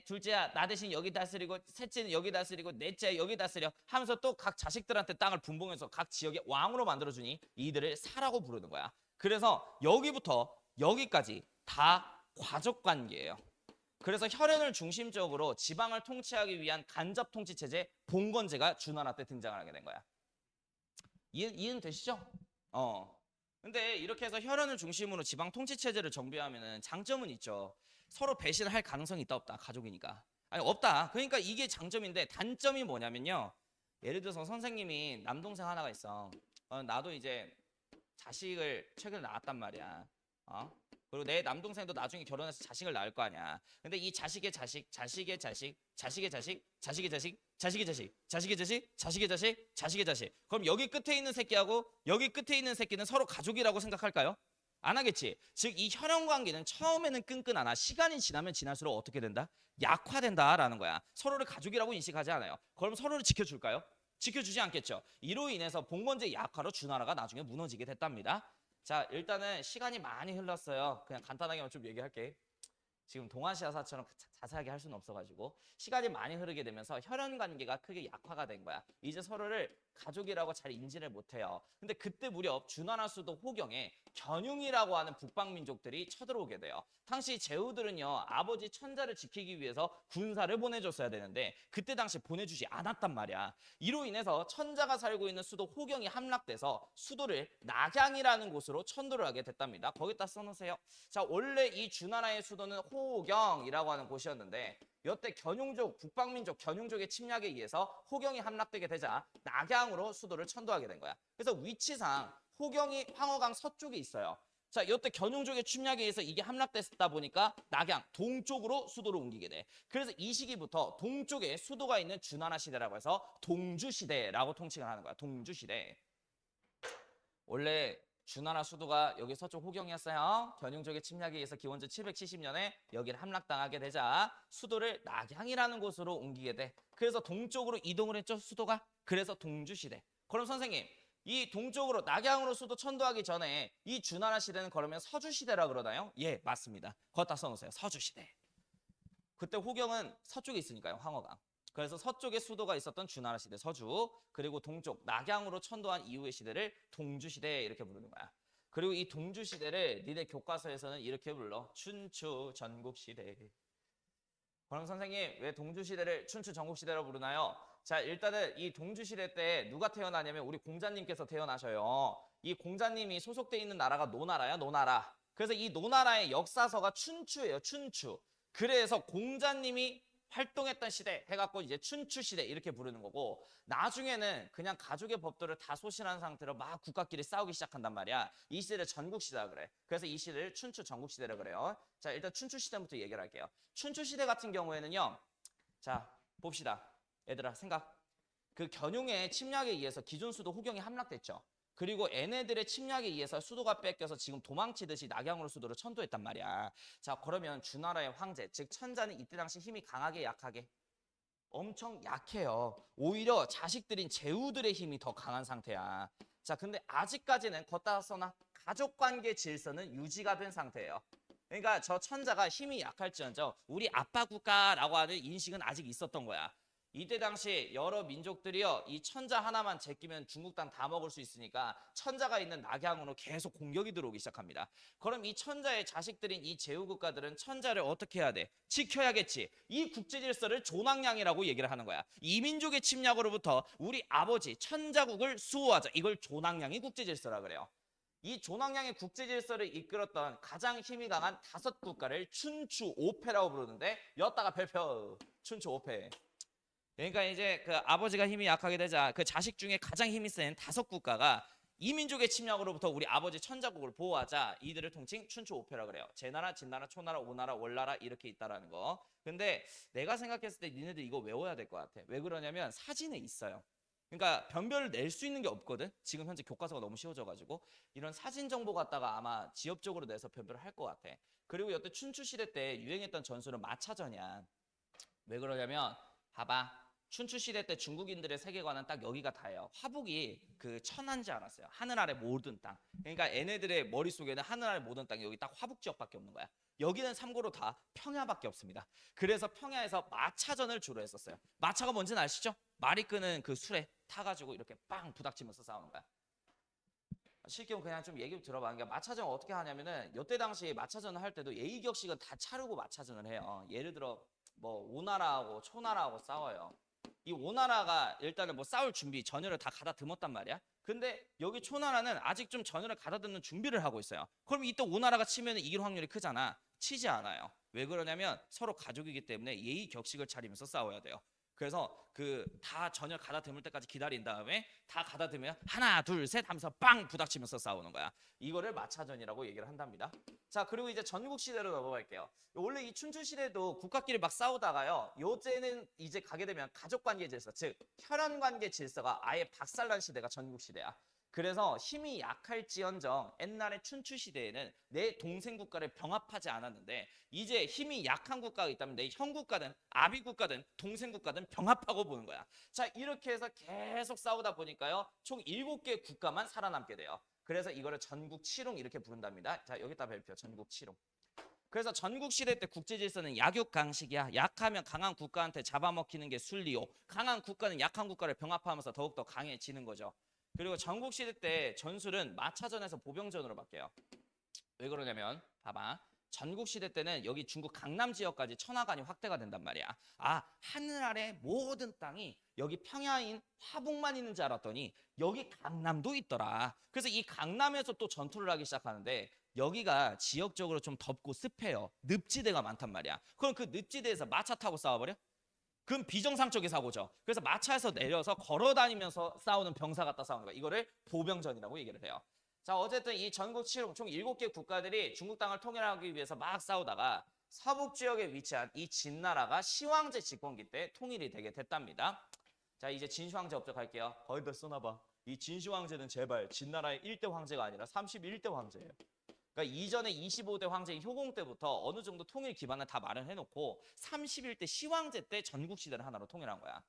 둘째야 나 대신 여기 다스리고 셋째는 여기 다스리고 넷째 여기 다스려 하면서 또 각 자식들한테 땅을 분봉해서 각 지역의 왕으로 만들어주니 이들을 사라고 부르는 거야. 그래서 여기부터 여기까지 다 과족관계예요. 그래서 혈연을 중심적으로 지방을 통치하기 위한 간접 통치 체제 봉건제가 주나라 때 등장을 하게 된 거야. 이해는 되시죠? 근데 이렇게 해서 혈연을 중심으로 지방 통치 체제를 정비하면은 장점은 있죠. 서로 배신할 가능성이 있다 없다. 가족이니까. 아니 없다. 그러니까 이게 장점인데 단점이 뭐냐면요. 예를 들어서 선생님이 남동생 하나가 있어. 나도 이제 자식을 최근에 낳았단 말이야. 그리고 내 남동생도 나중에 결혼해서 자식을 낳을 거 아니야. 근데 이 자식의 자식, 자식의 자식, 자식의 자식, 자식의 자식, 자식의 자식, 자식의 자식, 자식의 자식, 자식의 자식. 그럼 여기 끝에 있는 새끼하고 여기 끝에 있는 새끼는 서로 가족이라고 생각할까요? 안 하겠지. 즉 이 혈연 관계는 처음에는 끈끈하나 시간이 지나면 지날수록 어떻게 된다? 약화된다라는 거야. 서로를 가족이라고 인식하지 않아요. 그럼 서로를 지켜줄까요? 지켜주지 않겠죠. 이로 인해서 봉건제 약화로 주나라가 나중에 무너지게 됐답니다. 자, 일단은 시간이 많이 흘렀어요. 그냥 간단하게만 좀 얘기할게. 지금 동아시아사처럼 자세하게 할 수는 없어가지고 시간이 많이 흐르게 되면서 혈연 관계가 크게 약화가 된 거야. 이제 서로를 가족이라고 잘 인지를 못해요. 근데 그때 무렵 주나라 수도 호경에 견융이라고 하는 북방민족들이 쳐들어오게 돼요. 당시 제후들은요, 아버지 천자를 지키기 위해서 군사를 보내줬어야 되는데 그때 당시 보내주지 않았단 말이야. 이로 인해서 천자가 살고 있는 수도 호경이 함락돼서 수도를 낙양이라는 곳으로 천도를 하게 됐답니다. 거기다 써놓으세요. 자, 원래 이 주나라의 수도는 호경이라고 하는 곳이었는데 이때 견융족, 북방민족 견융족의 침략에 의해서 호경이 함락되게 되자 낙양으로 수도를 천도하게 된 거야. 그래서 위치상 호경이 황허강 서쪽에 있어요. 자, 이때 견융족의 침략에 의해서 이게 함락됐다 보니까 낙양 동쪽으로 수도를 옮기게 돼. 그래서 이 시기부터 동쪽에 수도가 있는 주나라 시대라고 해서 동주시대라고 통칭을 하는 거야. 동주시대. 원래 주나라 수도가 여기 서쪽 호경이었어요. 견융족의 침략에 의해서 기원전 770년에 여기를 함락당하게 되자 수도를 낙양이라는 곳으로 옮기게 돼. 그래서 동쪽으로 이동을 했죠, 수도가. 그래서 동주시대. 그럼 선생님, 이 동쪽으로 낙양으로 수도 천도하기 전에 이 주나라 시대는 그러면 서주시대라 그러나요? 예, 맞습니다. 거기다 써놓으세요. 서주시대. 그때 호경은 서쪽에 있으니까요, 황허강. 그래서 서쪽에 수도가 있었던 주나라 시대 서주, 그리고 동쪽 낙양으로 천도한 이후의 시대를 동주시대 이렇게 부르는 거야. 그리고 이 동주시대를 니네 교과서에서는 이렇게 불러. 춘추 전국시대. 그럼 선생님, 왜 동주시대를 춘추 전국시대로 부르나요? 자, 일단은 이 동주시대 때 누가 태어나냐면 우리 공자님께서 태어나셔요. 이 공자님이 소속돼 있는 나라가 노나라야, 노나라. 그래서 이 노나라의 역사서가 춘추예요, 춘추. 그래서 공자님이 활동했던 시대 해갖고 이제 춘추시대 이렇게 부르는 거고, 나중에는 그냥 가족의 법도를 다 소실한 상태로 막 국가끼리 싸우기 시작한단 말이야. 이 시대를 전국시대라 그래. 그래서 이 시대를 춘추 전국시대라 그래요. 자, 일단 춘추시대부터 얘기를 할게요. 춘추시대 같은 경우에는요, 자 봅시다. 얘들아, 생각. 그 견융의 침략에 의해서 기존 수도 호경이 함락됐죠. 그리고 얘네들의 침략에 의해서 수도가 뺏겨서 지금 도망치듯이 낙양으로 수도를 천도했단 말이야. 자, 그러면 주나라의 황제, 즉 천자는 이때 당시 힘이 강하게 약하게? 엄청 약해요. 오히려 자식들인 제후들의 힘이 더 강한 상태야. 자, 근데 아직까지는 걷다 써나 가족관계 질서는 유지가 된 상태예요. 그러니까 저 천자가 힘이 약할지언정 우리 아빠 국가라고 하는 인식은 아직 있었던 거야. 이때 당시 여러 민족들이요, 이 천자 하나만 제끼면 중국 땅 다 먹을 수 있으니까 천자가 있는 낙양으로 계속 공격이 들어오기 시작합니다. 그럼 이 천자의 자식들인 이 제후국가들은 천자를 어떻게 해야 돼? 지켜야겠지. 이 국제 질서를 조낭양이라고 얘기를 하는 거야. 이민족의 침략으로부터 우리 아버지 천자국을 수호하자. 이걸 조낭양이 국제 질서라 그래요. 이 조낭양의 국제 질서를 이끌었던 가장 힘이 강한 5국가를 춘추 5패라고 부르는데, 여기다가 별표 춘추 5패. 그러니까 이제 그 아버지가 힘이 약하게 되자 그 자식 중에 가장 힘이 센 5국가가 이민족의 침략으로부터 우리 아버지 천자국을 보호하자, 이들을 통칭 춘추 5패라 그래요. 제나라, 진나라, 초나라, 오나라, 월나라 이렇게 있다라는 거. 근데 내가 생각했을 때 니네들 이거 외워야 될 것 같아. 왜 그러냐면 사진에 있어요. 그러니까 변별을 낼 수 있는 게 없거든. 지금 현재 교과서가 너무 쉬워져가지고 이런 사진 정보 갖다가 아마 지엽적으로 내서 변별을 할 것 같아. 그리고 여태 춘추 시대 때 유행했던 전술은 마차전이야. 왜 그러냐면 봐봐. 춘추 시대 때 중국인들의 세계관은 딱 여기가 다예요. 화북이 그 천하지 않았어요. 하늘 아래 모든 땅. 그러니까 얘네들의 머릿속에는 하늘 아래 모든 땅이 여기 딱 화북 지역밖에 없는 거야. 여기는 참고로 다 평야밖에 없습니다. 그래서 평야에서 마차전을 주로 했었어요. 마차가 뭔지는 아시죠? 말이 끄는 그 술에 타가지고 이렇게 빵 부닥치면서 싸우는 거야. 실경 그냥 좀 얘기 좀 들어봐. 그러니까 마차전 어떻게 하냐면은 이때 당시 마차전을 할 때도 예의격식은 다 차르고 마차전을 해요. 예를 들어 뭐 오나라하고 초나라하고 싸워요. 이 오나라가 일단은 뭐 싸울 준비 전열을 다 가다듬었단 말이야. 근데 여기 초나라는 아직 좀 전열을 가다듬는 준비를 하고 있어요. 그럼 이때 오나라가 치면 이길 확률이 크잖아. 치지 않아요. 왜 그러냐면 서로 가족이기 때문에 예의 격식을 차리면서 싸워야 돼요. 그래서 그 다 전열 가다듬을 때까지 기다린 다음에 다 가다듬으면 하나 둘 셋 하면서 빵 부닥치면서 싸우는 거야. 이거를 마차전이라고 얘기를 한답니다. 자, 그리고 이제 전국시대로 넘어갈게요. 원래 이 춘추시대도 국가끼리 막 싸우다가요, 요새는 이제 가게 되면 가족관계 질서, 즉 혈연관계 질서가 아예 박살난 시대가 전국시대야. 그래서 힘이 약할지언정 옛날에 춘추 시대에는 내 동생 국가를 병합하지 않았는데 이제 힘이 약한 국가가 있다면 내 형 국가든 아비 국가든 동생 국가든 병합하고 보는 거야. 자, 이렇게 해서 계속 싸우다 보니까요. 총 7개의 국가만 살아남게 돼요. 그래서 이거를 전국 칠홍 이렇게 부른답니다. 자, 여기다 별표 전국 칠홍. 그래서 전국 시대 때 국제 질서는 약육강식이야. 약하면 강한 국가한테 잡아먹히는 게 순리요. 강한 국가는 약한 국가를 병합하면서 더욱더 강해지는 거죠. 그리고 전국 시대 때 전술은 마차전에서 보병전으로 바뀌어요. 왜 그러냐면 봐봐. 전국 시대 때는 여기 중국 강남 지역까지 천하관이 확대가 된단 말이야. 아, 하늘 아래 모든 땅이 여기 평야인 화북만 있는 줄 알았더니 여기 강남도 있더라. 그래서 이 강남에서 또 전투를 하기 시작하는데 여기가 지역적으로 좀 덥고 습해요. 늪지대가 많단 말이야. 그럼 그 늪지대에서 마차 타고 싸워버려? 그럼 비정상적인 사고죠. 그래서 마차에서 내려서 걸어다니면서 싸우는 병사 같다 싸우는 거야. 이거를 보병전이라고 얘기를 해요. 자, 어쨌든 이 전국 칠홍 총 7개 국가들이 중국 땅을 통일하기 위해서 막 싸우다가 서북 지역에 위치한 이 진나라가 시황제 집권기 때 통일이 되게 됐답니다. 자, 이제 진시황제 업적할게요. 거의 다 써놔봐. 이 진시황제는 제발 진나라의 1대 황제가 아니라 31대 황제예요. 그러니까 이전에 25대 황제 효공 때부터 어느 정도 통일 기반을 다 마련해놓고 31대 시황제 때 전국 시대를 하나로 통일한 거야.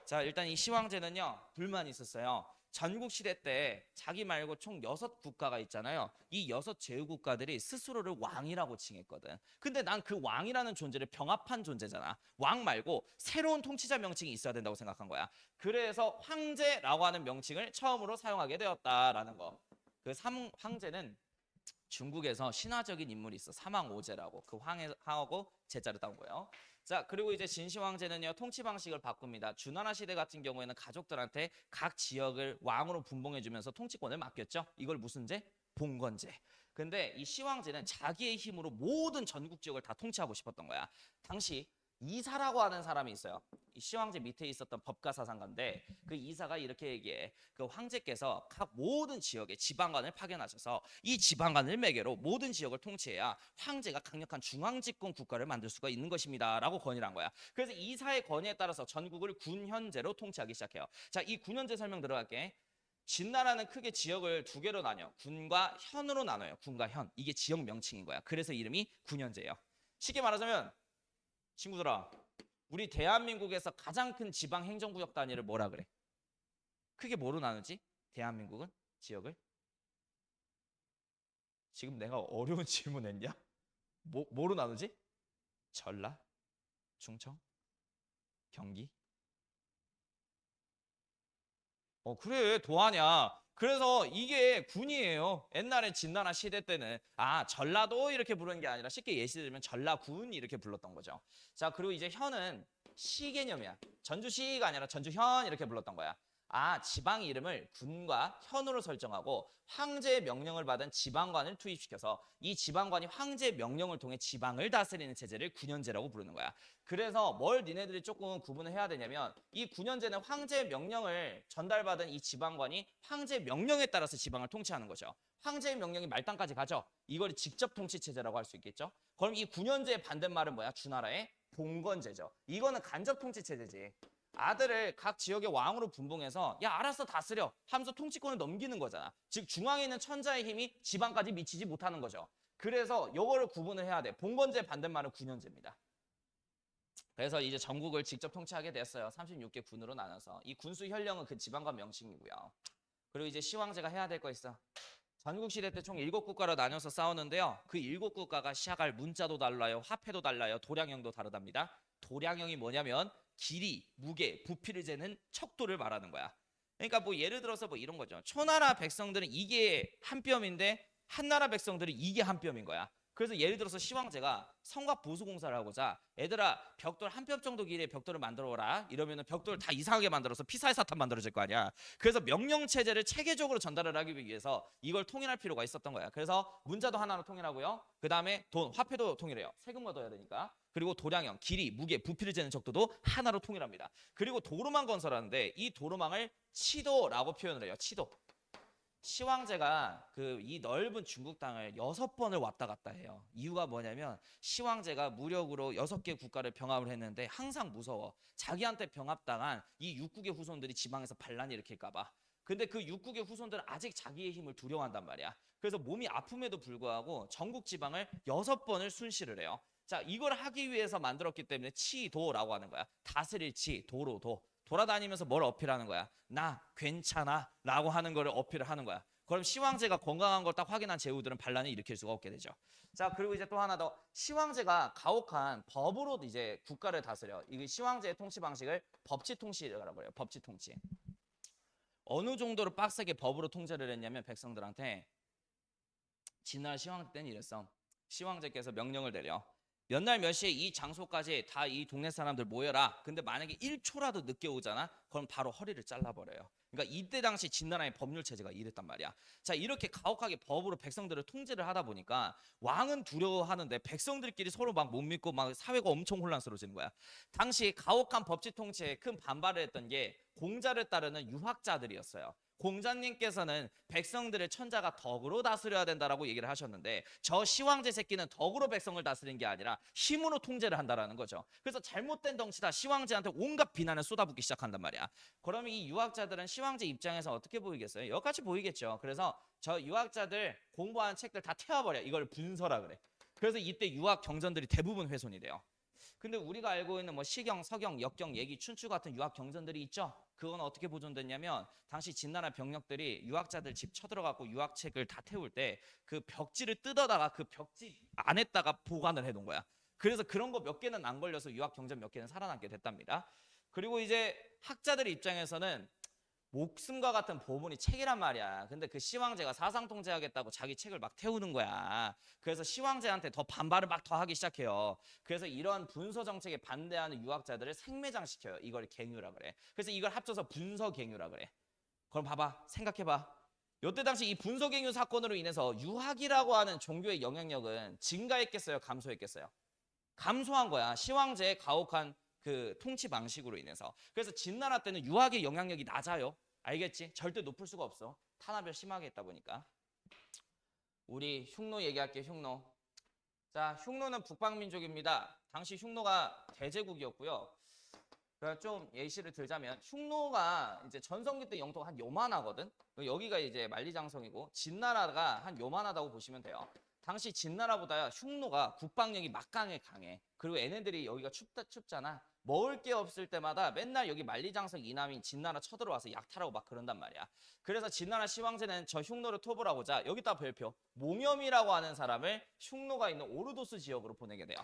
자, 일단 이 시황제는요 불만이 있었어요. 전국 시대 때 자기 말고 총 6국가가 있잖아요. 이 6제후국가들이 스스로를 왕이라고 칭했거든. 근데 난 그 왕이라는 존재를 병합한 존재잖아. 왕 말고 새로운 통치자 명칭이 있어야 된다고 생각한 거야. 그래서 황제라고 하는 명칭을 처음으로 사용하게 되었다라는 거. 그 황제는 중국에서 신화적인 인물이 있어. 사망오제라고. 그 황하고 제자를 따온 거예요. 자, 그리고 이제 진시황제는요 통치 방식을 바꿉니다. 주나라 시대 같은 경우에는 가족들한테 각 지역을 왕으로 분봉해주면서 통치권을 맡겼죠. 이걸 무슨 제? 봉건제. 근데 이 시황제는 자기의 힘으로 모든 전국 지역을 다 통치하고 싶었던 거야. 당시 이사라고 하는 사람이 있어요. 이 시황제 밑에 있었던 법가사상가인데 그 이사가 이렇게 얘기해. 그 황제께서 각 모든 지역에 지방관을 파견하셔서 이 지방관을 매개로 모든 지역을 통치해야 황제가 강력한 중앙집권 국가를 만들 수가 있는 것입니다. 라고 건의를 한 거야. 그래서 이사의 건의에 따라서 전국을 군현제로 통치하기 시작해요. 자, 이 군현제 설명 들어갈게. 진나라는 크게 지역을 2개로 나뉘어. 군과 현으로 나눠요. 군과 현. 이게 지역 명칭인 거야. 그래서 이름이 군현제예요. 쉽게 말하자면 친구들아, 우리 대한민국에서 가장 큰 지방 행정구역 단위를 뭐라 그래? 크게 뭐로 나누지? 대한민국은 지역을? 지금 내가 어려운 질문했냐? 뭐로 나누지? 전라, 충청, 경기. 그래 도하냐. 그래서 이게 군이에요. 옛날에 진나라 시대 때는 전라도 이렇게 부르는 게 아니라 쉽게 예시 들면 전라군 이렇게 불렀던 거죠. 자, 그리고 이제 현은 시 개념이야. 전주시가 아니라 전주현 이렇게 불렀던 거야. 지방 이름을 군과 현으로 설정하고 황제의 명령을 받은 지방관을 투입시켜서 이 지방관이 황제의 명령을 통해 지방을 다스리는 체제를 군현제라고 부르는 거야. 그래서 뭘 니네들이 조금 구분을 해야 되냐면 이 군현제는 황제의 명령을 전달받은 이 지방관이 황제의 명령에 따라서 지방을 통치하는 거죠. 황제의 명령이 말단까지 가죠. 이걸 직접 통치 체제라고 할 수 있겠죠. 그럼 이 군현제의 반대말은 뭐야? 주나라의 봉건제죠. 이거는 간접 통치 체제지. 아들을 각 지역의 왕으로 분봉해서 야 알아서 다스려 하면서 통치권을 넘기는 거잖아. 즉 중앙에 있는 천자의 힘이 지방까지 미치지 못하는 거죠. 그래서 요거를 구분을 해야 돼. 봉건제 반대말은 군현제입니다. 그래서 이제 전국을 직접 통치하게 됐어요. 36개 군으로 나눠서. 이 군수 현령은 그 지방관 명칭이고요. 그리고 이제 시황제가 해야 될 거 있어. 전국시대 때 총 7국가로 나눠서 싸우는데요. 그 7국가가 시작할 문자도 달라요. 화폐도 달라요. 도량형도 다르답니다. 도량형이 뭐냐면 길이, 무게, 부피를 재는 척도를 말하는 거야. 그러니까 뭐 예를 들어서 뭐 이런 거죠. 초나라 백성들은 이게 한 뼘인데 한나라 백성들은 이게 한 뼘인 거야. 그래서 예를 들어서 시황제가 성곽 보수 공사를 하고자 얘들아 벽돌 한 뼘 정도 길이의 벽돌을 만들어 오라 이러면은 벽돌 다 이상하게 만들어서 피사의 사탄 만들어질 거 아니야. 그래서 명령 체제를 체계적으로 전달을 하기 위해서 이걸 통일할 필요가 있었던 거야. 그래서 문자도 하나로 통일하고요. 그 다음에 돈, 화폐도 통일해요. 세금과도 해야 되니까. 그리고 도량형, 길이, 무게, 부피를 재는 척도도 하나로 통일합니다. 그리고 도로망 건설하는데 이 도로망을 치도라고 표현을 해요. 치도. 시황제가 이 넓은 중국 땅을 6번을 왔다 갔다 해요. 이유가 뭐냐면 시황제가 무력으로 6개 국가를 병합을 했는데 항상 무서워. 자기한테 병합당한 이 6국의 후손들이 지방에서 반란을 일으킬까 봐. 근데 그 육국의 후손들은 아직 자기의 힘을 두려워한단 말이야. 그래서 몸이 아픔에도 불구하고 전국 지방을 6번을 순시를 해요. 자, 이걸 하기 위해서 만들었기 때문에 치도라고 하는 거야. 다스릴 치, 도로, 도. 돌아다니면서 뭘 어필하는 거야? 나 괜찮아 라고 하는 거를 어필을 하는 거야. 그럼 시황제가 건강한 걸 딱 확인한 제후들은 반란을 일으킬 수가 없게 되죠. 자, 그리고 이제 또 하나 더, 시황제가 가혹한 법으로 이제 국가를 다스려. 이 시황제의 통치 방식을 법치 통치라고 그래요. 법치 통치. 어느 정도로 빡세게 법으로 통제를 했냐면 백성들한테 진나라 시황제 때는 이랬어. 시황제께서 명령을 내려. 몇 날 몇 시에 이 장소까지 다 이 동네 사람들 모여라. 근데 만약에 1초라도 늦게 오잖아. 그럼 바로 허리를 잘라버려요. 그러니까 이때 당시 진나라의 법률 체제가 이랬단 말이야. 자, 이렇게 가혹하게 법으로 백성들을 통제를 하다 보니까 왕은 두려워하는데 백성들끼리 서로 막 못 믿고 막 사회가 엄청 혼란스러워지는 거야. 당시 가혹한 법치 통치에 큰 반발을 했던 게 공자를 따르는 유학자들이었어요. 공자님께서는 백성들을 천자가 덕으로 다스려야 된다라고 얘기를 하셨는데 저 시황제 새끼는 덕으로 백성을 다스린 게 아니라 힘으로 통제를 한다라는 거죠. 그래서 잘못된 덩치다 시황제한테 온갖 비난을 쏟아붓기 시작한단 말이야. 그러면 이 유학자들은 시황제 입장에서 어떻게 보이겠어요? 여기까지 보이겠죠. 그래서 저 유학자들 공부한 책들 다 태워버려. 이걸 분서라 그래. 그래서 이때 유학 경전들이 대부분 훼손이 돼요. 근데 우리가 알고 있는 뭐 시경, 서경, 역경, 예기, 춘추 같은 유학 경전들이 있죠. 그건 어떻게 보존됐냐면 당시 진나라 병력들이 유학자들 집 쳐들어가고 유학책을 다 태울 때 그 벽지를 뜯어다가 그 벽지 안에다가 보관을 해놓은 거야. 그래서 그런 거 몇 개는 안 걸려서 유학 경전 몇 개는 살아남게 됐답니다. 그리고 이제 학자들 입장에서는 목숨과 같은 보물이 책이란 말이야. 근데 그 시황제가 사상 통제하겠다고 자기 책을 막 태우는 거야. 그래서 시황제한테 더 반발을 막 더 하기 시작해요. 그래서 이런 분서 정책에 반대하는 유학자들을 생매장시켜요. 이걸 갱유라 그래. 그래서 이걸 합쳐서 분서갱유라 그래. 그럼 봐봐, 생각해봐. 이때 당시 이 분서갱유 사건으로 인해서 유학이라고 하는 종교의 영향력은 증가했겠어요, 감소했겠어요? 감소한 거야. 시황제의 가혹한 그 통치 방식으로 인해서. 그래서 진나라 때는 유학의 영향력이 낮아요. 알겠지? 절대 높을 수가 없어. 탄압을 심하게 했다 보니까. 우리 흉노 얘기할게요. 흉노. 자, 흉노는 북방민족입니다. 당시 흉노가 대제국이었고요. 그러니까 좀 예시를 들자면 흉노가 이제 전성기 때 영토가 한 요만하거든. 여기가 이제 만리장성이고 진나라가 한 요만하다고 보시면 돼요. 당시 진나라보다 흉노가 국방력이 막강해 강해. 그리고 얘네들이 여기가 춥잖아. 먹을 게 없을 때마다 맨날 여기 만리장성 이남인 진나라 쳐들어와서 약탈하고 막 그런단 말이야. 그래서 진나라 시황제는 저 흉노를 토벌하고자 여기다 별표 모염이라고 하는 사람을 흉노가 있는 오르도스 지역으로 보내게 돼요.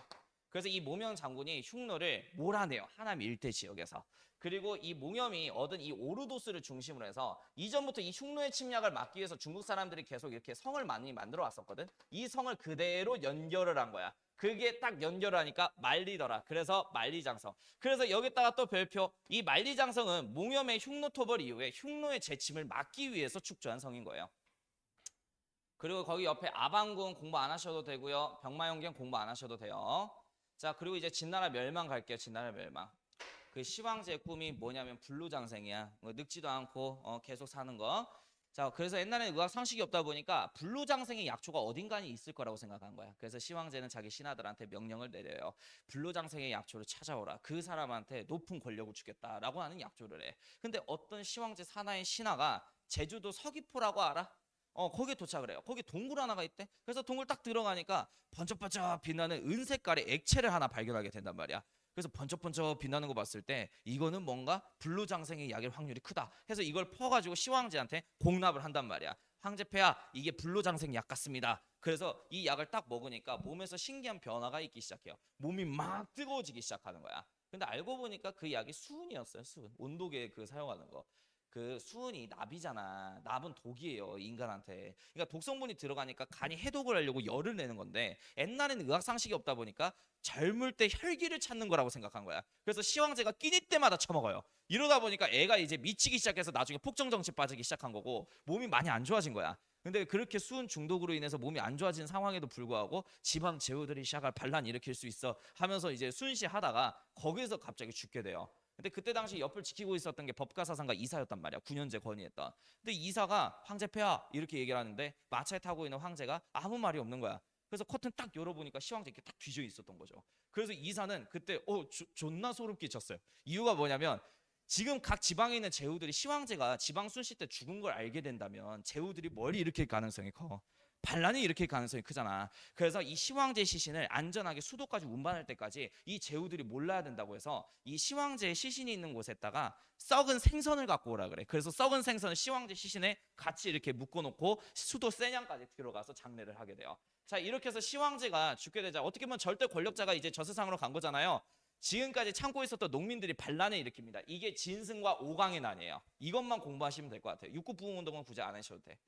그래서 이 모명 장군이 흉노를 몰아내요. 하남 일대 지역에서. 그리고 이 몽염이 얻은 이 오르도스를 중심으로 해서 이전부터 이 흉노의 침략을 막기 위해서 중국 사람들이 계속 이렇게 성을 많이 만들어 왔었거든. 이 성을 그대로 연결을 한 거야. 그게 딱 연결을 하니까 말리더라. 그래서 만리장성. 그래서 여기다가 또 별표. 이 만리장성은 몽염의 흉노 토벌 이후에 흉노의 재침을 막기 위해서 축조한 성인 거예요. 그리고 거기 옆에 아방궁 공부 안 하셔도 되고요. 병마용경 공부 안 하셔도 돼요. 자, 그리고 이제 진나라 멸망 갈게요. 진나라 멸망. 그 시황제의 꿈이 뭐냐면 불로장생이야. 늙지도 않고 계속 사는 거. 자, 그래서 옛날에는 의학 상식이 없다 보니까 불로장생의 약초가 어딘가에 있을 거라고 생각한 거야. 그래서 시황제는 자기 신하들한테 명령을 내려요. 불로장생의 약초를 찾아오라. 그 사람한테 높은 권력을 주겠다라고 하는 약조를 해. 근데 어떤 시황제 사나이 신하가 제주도 서귀포라고 알아? 거기에 도착을 해요. 거기 동굴 하나가 있대. 그래서 동굴 딱 들어가니까 번쩍번쩍 빛나는 은색깔의 액체를 하나 발견하게 된단 말이야. 그래서 번쩍번쩍 빛나는 거 봤을 때 이거는 뭔가 불로장생의 약일 확률이 크다 해서 이걸 퍼가지고 시황제한테 공납을 한단 말이야. 황제폐하, 이게 불로장생 약 같습니다. 그래서 이 약을 딱 먹으니까 몸에서 신기한 변화가 있기 시작해요. 몸이 막 뜨거워지기 시작하는 거야. 근데 알고 보니까 그 약이 수은이었어요. 수은. 온도계 그 사용하는 거. 그 수은이 납이잖아. 납은 독이에요, 인간한테. 그러니까 독성분이 들어가니까 간이 해독을 하려고 열을 내는 건데 옛날에는 의학 상식이 없다 보니까 젊을 때 혈기를 찾는 거라고 생각한 거야. 그래서 시황제가 끼니 때마다 처먹어요. 이러다 보니까 애가 이제 미치기 시작해서 나중에 폭정정치 빠지기 시작한 거고 몸이 많이 안 좋아진 거야. 근데 그렇게 수은 중독으로 인해서 몸이 안 좋아진 상황에도 불구하고 지방 제후들이 시작할 반란 일으킬 수 있어 하면서 이제 순시하다가 거기서 갑자기 죽게 돼요. 근데 그때 당시 옆을 지키고 있었던 게 법가사상가 이사였단 말이야. 9년제 권위했던. 근데 이사가 황제폐하 이렇게 얘기를 하는데 마차에 타고 있는 황제가 아무 말이 없는 거야. 그래서 커튼 딱 열어보니까 시황제 이렇게 딱 뒤져 있었던 거죠. 그래서 이사는 그때 존나 소름 끼쳤어요. 이유가 뭐냐면 지금 각 지방에 있는 제후들이 시황제가 지방 순시 때 죽은 걸 알게 된다면 제후들이 뭘 일으킬 가능성이 커. 반란이 일으킬 가능성이 크잖아. 그래서 이 시황제 시신을 안전하게 수도까지 운반할 때까지 이 제후들이 몰라야 된다고 해서 이 시황제의 시신이 있는 곳에다가 썩은 생선을 갖고 오라 그래. 그래서 썩은 생선을 시황제 시신에 같이 이렇게 묶어놓고 수도 세냥까지 들어가서 장례를 하게 돼요. 자, 이렇게 해서 시황제가 죽게 되자 어떻게 보면 절대 권력자가 이제 저 세상으로 간 거잖아요. 지금까지 참고 있었던 농민들이 반란을 일으킵니다. 이게 진승과 오강의 난이에요. 이것만 공부하시면 될 것 같아요. 육국부흥운동은 굳이 안 하셔도 돼.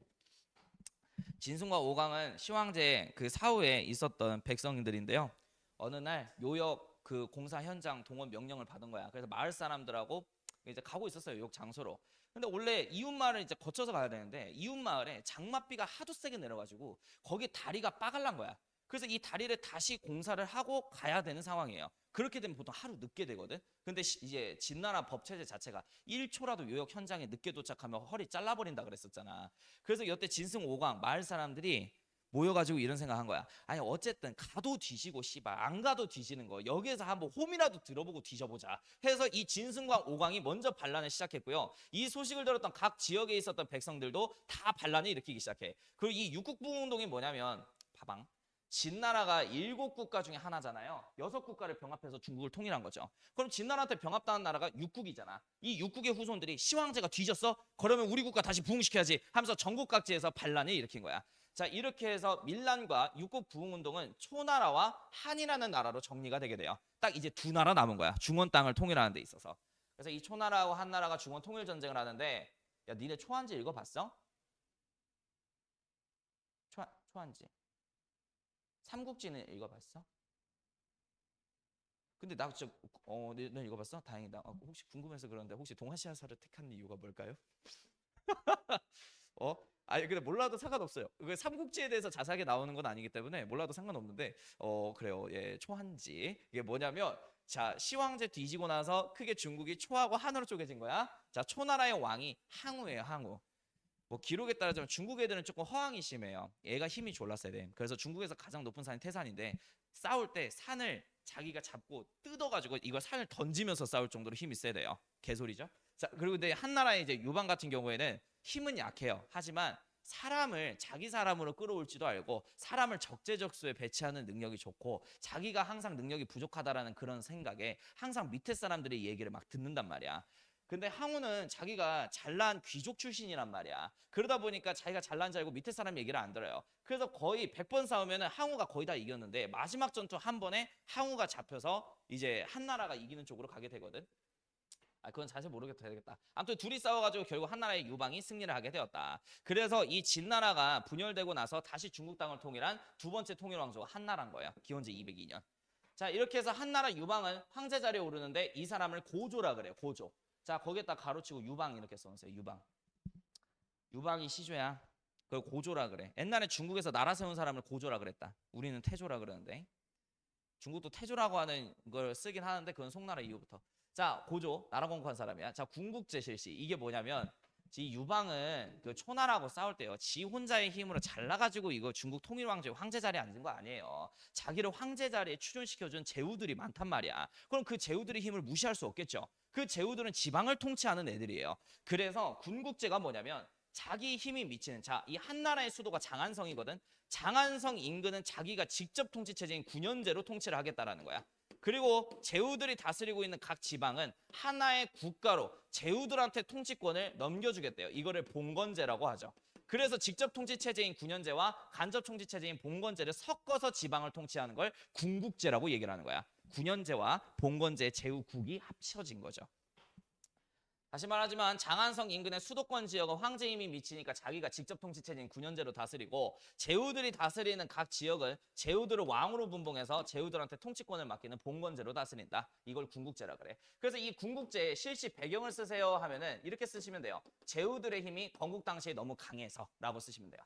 진승과 오강은 시황제 그 사후에 있었던 백성들인데요. 어느 날 요역 그 공사 현장 동원 명령을 받은 거야. 그래서 마을 사람들하고 이제 가고 있었어요. 요역 장소로. 근데 원래 이웃 마을을 이제 거쳐서 가야 되는데 이웃 마을에 장맛비가 하도 세게 내려가지고 거기 다리가 빠갈난 거야. 그래서 이 다리를 다시 공사를 하고 가야 되는 상황이에요. 그렇게 되면 보통 하루 늦게 되거든. 근데 이제 진나라 법 체제 자체가 1초라도 요역 현장에 늦게 도착하면 허리 잘라버린다 그랬었잖아. 그래서 이때 진승 오강 마을 사람들이 모여가지고 이런 생각한 거야. 아니 어쨌든 가도 뒤지고 씨발 안 가도 뒤지는 거 여기에서 한번 홈이라도 들어보고 뒤져보자 해서 이 진승과 오강이 먼저 반란을 시작했고요. 이 소식을 들었던 각 지역에 있었던 백성들도 다 반란을 일으키기 시작해. 그리고 이 육국부흥운동이 뭐냐면 파방 진나라가 7국가 중에 하나잖아요. 6국가를 병합해서 중국을 통일한 거죠. 그럼 진나라한테 병합당한 나라가 6국이잖아. 이 6국의 후손들이 시황제가 뒤졌어? 그러면 우리 국가 다시 부흥시켜야지 하면서 전국 각지에서 반란을 일으킨 거야. 자, 이렇게 해서 밀란과 6국 부흥운동은 초나라와 한이라는 나라로 정리가 되게 돼요. 딱 이제 두 나라 남은 거야. 중원 땅을 통일하는 데 있어서. 그래서 이 초나라와 한나라가 중원 통일 전쟁을 하는데 야, 니네 초한지 읽어봤어? 초한지. 삼국지는 읽어봤어? 근데 나 진짜 너 읽어봤어? 다행이다. 혹시 궁금해서 그런데 혹시 동아시아사를 택한 이유가 뭘까요? 어? 아니 근데 몰라도 상관없어요. 그 삼국지에 대해서 자세하게 나오는 건 아니기 때문에 몰라도 상관없는데 그래요. 예, 초한지 이게 뭐냐면 자 시황제 뒤지고 나서 크게 중국이 초하고 한으로 쪼개진 거야. 자 초나라의 왕이 항우예요. 항우. 뭐 기록에 따르자면 중국 애들은 조금 허황이 심해요. 얘가 힘이 졸랐어야 돼. 그래서 중국에서 가장 높은 산이 태산인데 싸울 때 산을 자기가 잡고 뜯어가지고 이걸 산을 던지면서 싸울 정도로 힘이 세야 돼요. 개소리죠. 자 그리고 근데 한나라의 이제 유방 같은 경우에는 힘은 약해요. 하지만 사람을 자기 사람으로 끌어올지도 알고 사람을 적재적소에 배치하는 능력이 좋고 자기가 항상 능력이 부족하다라는 그런 생각에 항상 밑에 사람들의 얘기를 막 듣는단 말이야. 근데 항우는 자기가 잘난 귀족 출신이란 말이야. 그러다 보니까 자기가 잘난 줄 알고 밑에 사람 얘기를 안 들어요. 그래서 거의 100번 싸우면 항우가 거의 다 이겼는데 마지막 전투 한 번에 항우가 잡혀서 이제 한나라가 이기는 쪽으로 가게 되거든. 그건 자세히 모르겠다 되겠다. 아무튼 둘이 싸워가지고 결국 한나라의 유방이 승리를 하게 되었다. 그래서 이 진나라가 분열되고 나서 다시 중국 땅을 통일한 두 번째 통일 왕조가 한나라인 거예요. 기원제 202년. 자 이렇게 해서 한나라 유방은 황제 자리에 오르는데 이 사람을 고조라 그래요. 고조. 자 거기에다 가로치고 유방 이렇게 써놓으세요. 유방. 유방이 시조야. 그걸 고조라 그래. 옛날에 중국에서 나라 세운 사람을 고조라 그랬다. 우리는 태조라 그러는데 중국도 태조라고 하는 걸 쓰긴 하는데 그건 송나라 이후부터. 자 고조 나라 공부한 사람이야. 자 궁국제 실시 이게 뭐냐면 이 유방은 그 초나라하고 싸울 때요. 지 혼자의 힘으로 잘나가지고 이거 중국 통일 왕조 황제 자리에 앉은 거 아니에요. 자기를 황제 자리에 추존시켜준 제후들이 많단 말이야. 그럼 그 제후들의 힘을 무시할 수 없겠죠. 그 제후들은 지방을 통치하는 애들이에요. 그래서 군국제가 뭐냐면 자기 힘이 미치는 이 한나라의 수도가 장안성이거든. 장안성 인근은 자기가 직접 통치 체제인 군현제로 통치를 하겠다라는 거야. 그리고 제후들이 다스리고 있는 각 지방은 하나의 국가로 제후들한테 통치권을 넘겨주겠대요. 이거를 봉건제라고 하죠. 그래서 직접 통치 체제인 군현제와 간접 통치 체제인 봉건제를 섞어서 지방을 통치하는 걸 군국제라고 얘기를 하는 거야. 군현제와 봉건제 제후국이 합쳐진 거죠. 다시 말하지만 장안성 인근의 수도권 지역은 황제 힘이 미치니까 자기가 직접 통치 체제인 군현제로 다스리고 제후들이 다스리는 각 지역은 제후들을 왕으로 분봉해서 제후들한테 통치권을 맡기는 봉건제로 다스린다. 이걸 군국제라 그래. 그래서 이 군국제의 실시 배경을 쓰세요 하면은 이렇게 쓰시면 돼요. 제후들의 힘이 건국 당시에 너무 강해서라고 쓰시면 돼요.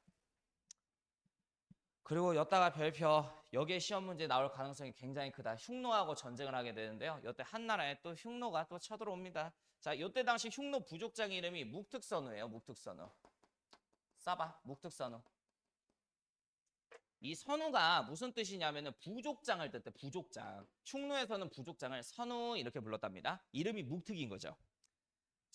그리고 여따가 별표 여기에 시험 문제 나올 가능성이 굉장히 크다. 흉노하고 전쟁을 하게 되는데요. 이때 한나라에 또 흉노가 또 쳐들어옵니다. 자, 이때 당시 흉노 부족장 이름이 묵특선우예요. 묵특선우. 써봐. 묵특선우. 이 선우가 무슨 뜻이냐면은 부족장을 뜻해. 부족장. 흉노에서는 부족장을 선우 이렇게 불렀답니다. 이름이 묵특인 거죠.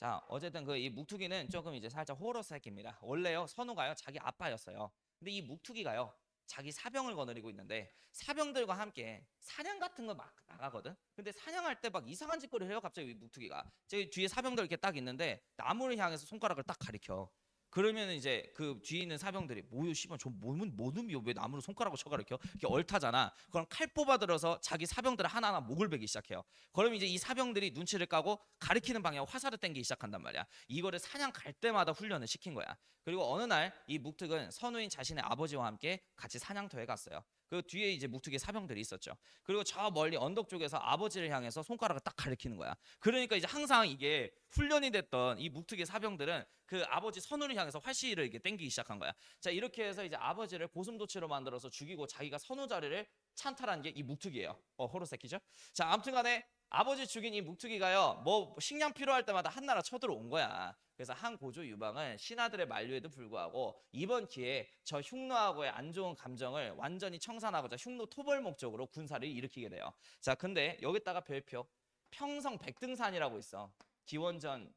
자, 어쨌든 그 이 묵투기는 조금 이제 살짝 호러 새끼입니다. 원래요, 선우가요, 자기 아빠였어요. 근데 이 묵투기가요, 자기 사병을 거느리고 있는데 사병들과 함께 사냥 같은 거 막 나가거든. 근데 사냥할 때 막 이상한 짓거리를 해요. 갑자기 이 묵투기가. 저기 뒤에 사병들 이렇게 딱 있는데 나무를 향해서 손가락을 딱 가리켜. 그러면 이제 그 뒤에 있는 사병들이 뭐요, 씨발 저 뭐는요, 왜 나무로 손가락을 쳐가리켜? 이렇게 얼타잖아. 그럼 칼 뽑아들어서 자기 사병들을 하나하나 목을 베기 시작해요. 그럼 이제 이 사병들이 눈치를 까고 가리키는 방향 화살을 땡기기 시작한단 말이야. 이거를 사냥 갈 때마다 훈련을 시킨 거야. 그리고 어느 날 이 묵특은 선우인 자신의 아버지와 함께 같이 사냥터에 갔어요. 그 뒤에 이제 묵특의 사병들이 있었죠. 그리고 저 멀리 언덕 쪽에서 아버지를 향해서 손가락을 딱 가리키는 거야. 그러니까 이제 항상 이게 훈련이 됐던 이 묵특의 사병들은 그 아버지 선우를 향해서 활시를 이렇게 땡기기 시작한 거야. 자, 이렇게 해서 이제 아버지를 고슴도치로 만들어서 죽이고 자기가 선우 자리를 찬탈한 게 이 묵특이에요. 호로새끼죠. 자, 아무튼간에 아버지 죽인 이 묵투기가요, 뭐 식량 필요할 때마다 한나라 쳐들어온 거야. 그래서 한 고조 유방은 신하들의 만류에도 불구하고 이번 기회에 저 흉노하고의 안 좋은 감정을 완전히 청산하고자 흉노 토벌 목적으로 군사를 일으키게 돼요. 자, 근데 여기다가 별표 평성 백등산이라고 있어. 기원전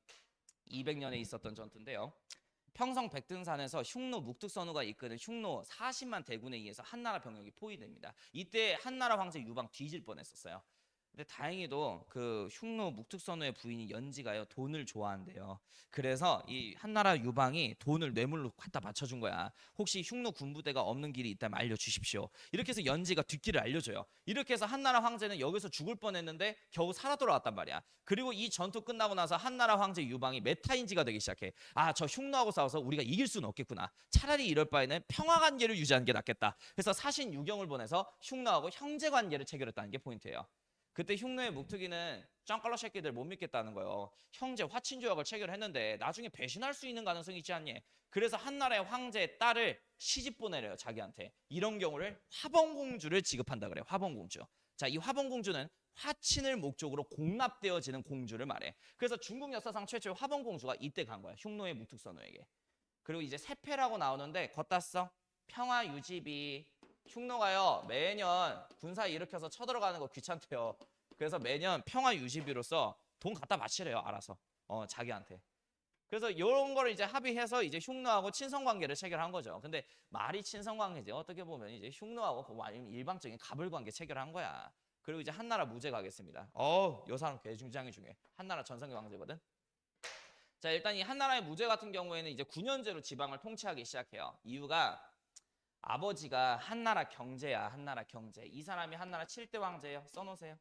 200년에 있었던 전투인데요. 평성 백등산에서 흉노 묵특선우가 이끄는 흉노 40만 대군에 의해서 한나라 병력이 포위됩니다. 이때 한나라 황제 유방 뒤질 뻔했었어요. 근데 다행히도 그 흉노 묵특선우의 부인이 연지가요, 돈을 좋아한대요. 그래서 이 한나라 유방이 돈을 뇌물로 갖다 맞춰준 거야. 혹시 흉노 군부대가 없는 길이 있다면 알려주십시오. 이렇게 해서 연지가 뒷길을 알려줘요. 이렇게 해서 한나라 황제는 여기서 죽을 뻔했는데 겨우 살아 돌아왔단 말이야. 그리고 이 전투 끝나고 나서 한나라 황제 유방이 메타인지가 되기 시작해. 아, 저 흉노하고 싸워서 우리가 이길 수는 없겠구나. 차라리 이럴 바에는 평화관계를 유지하는 게 낫겠다. 그래서 사신 유경을 보내서 흉노하고 형제관계를 체결했다는 게 포인트예요. 그때 흉노의 묵투기는 짱깔라 새끼들 못 믿겠다는 거예요. 형제 화친 조약을 체결했는데 나중에 배신할 수 있는 가능성이 있지 않니? 그래서 한나라의 황제의 딸을 시집 보내래요, 자기한테. 이런 경우를 화봉공주를 지급한다 그래요. 화봉공주. 자, 이 화봉공주는 화친을 목적으로 공납되어지는 공주를 말해. 그래서 중국 역사상 최초의 화봉공주가 이때 간 거야, 흉노의 묵특선우에게. 그리고 이제 세패라고 나오는데 걷다 써. 평화 유지비. 흉노가요, 매년 군사 일으켜서 쳐들어가는 거 귀찮대요. 그래서 매년 평화 유지비로서 돈 갖다 바치래요, 알아서. 자기한테. 그래서 이런 거를 이제 합의해서 이제 흉노하고 친선 관계를 체결한 거죠. 근데 말이 친선 관계지, 어떻게 보면 이제 흉노하고 일방적인 갑을 관계 체결한 거야. 그리고 이제 한나라 무죄 가겠습니다. 요 사람 개중장이 중에 한나라 전성기 왕제거든. 자, 일단 이 한나라의 무죄 같은 경우에는 이제 9년제로 지방을 통치하기 시작해요. 이유가 아버지가 한나라 경제야, 한나라 경제. 이 사람이 한나라 7대 왕제예요. 써놓으세요.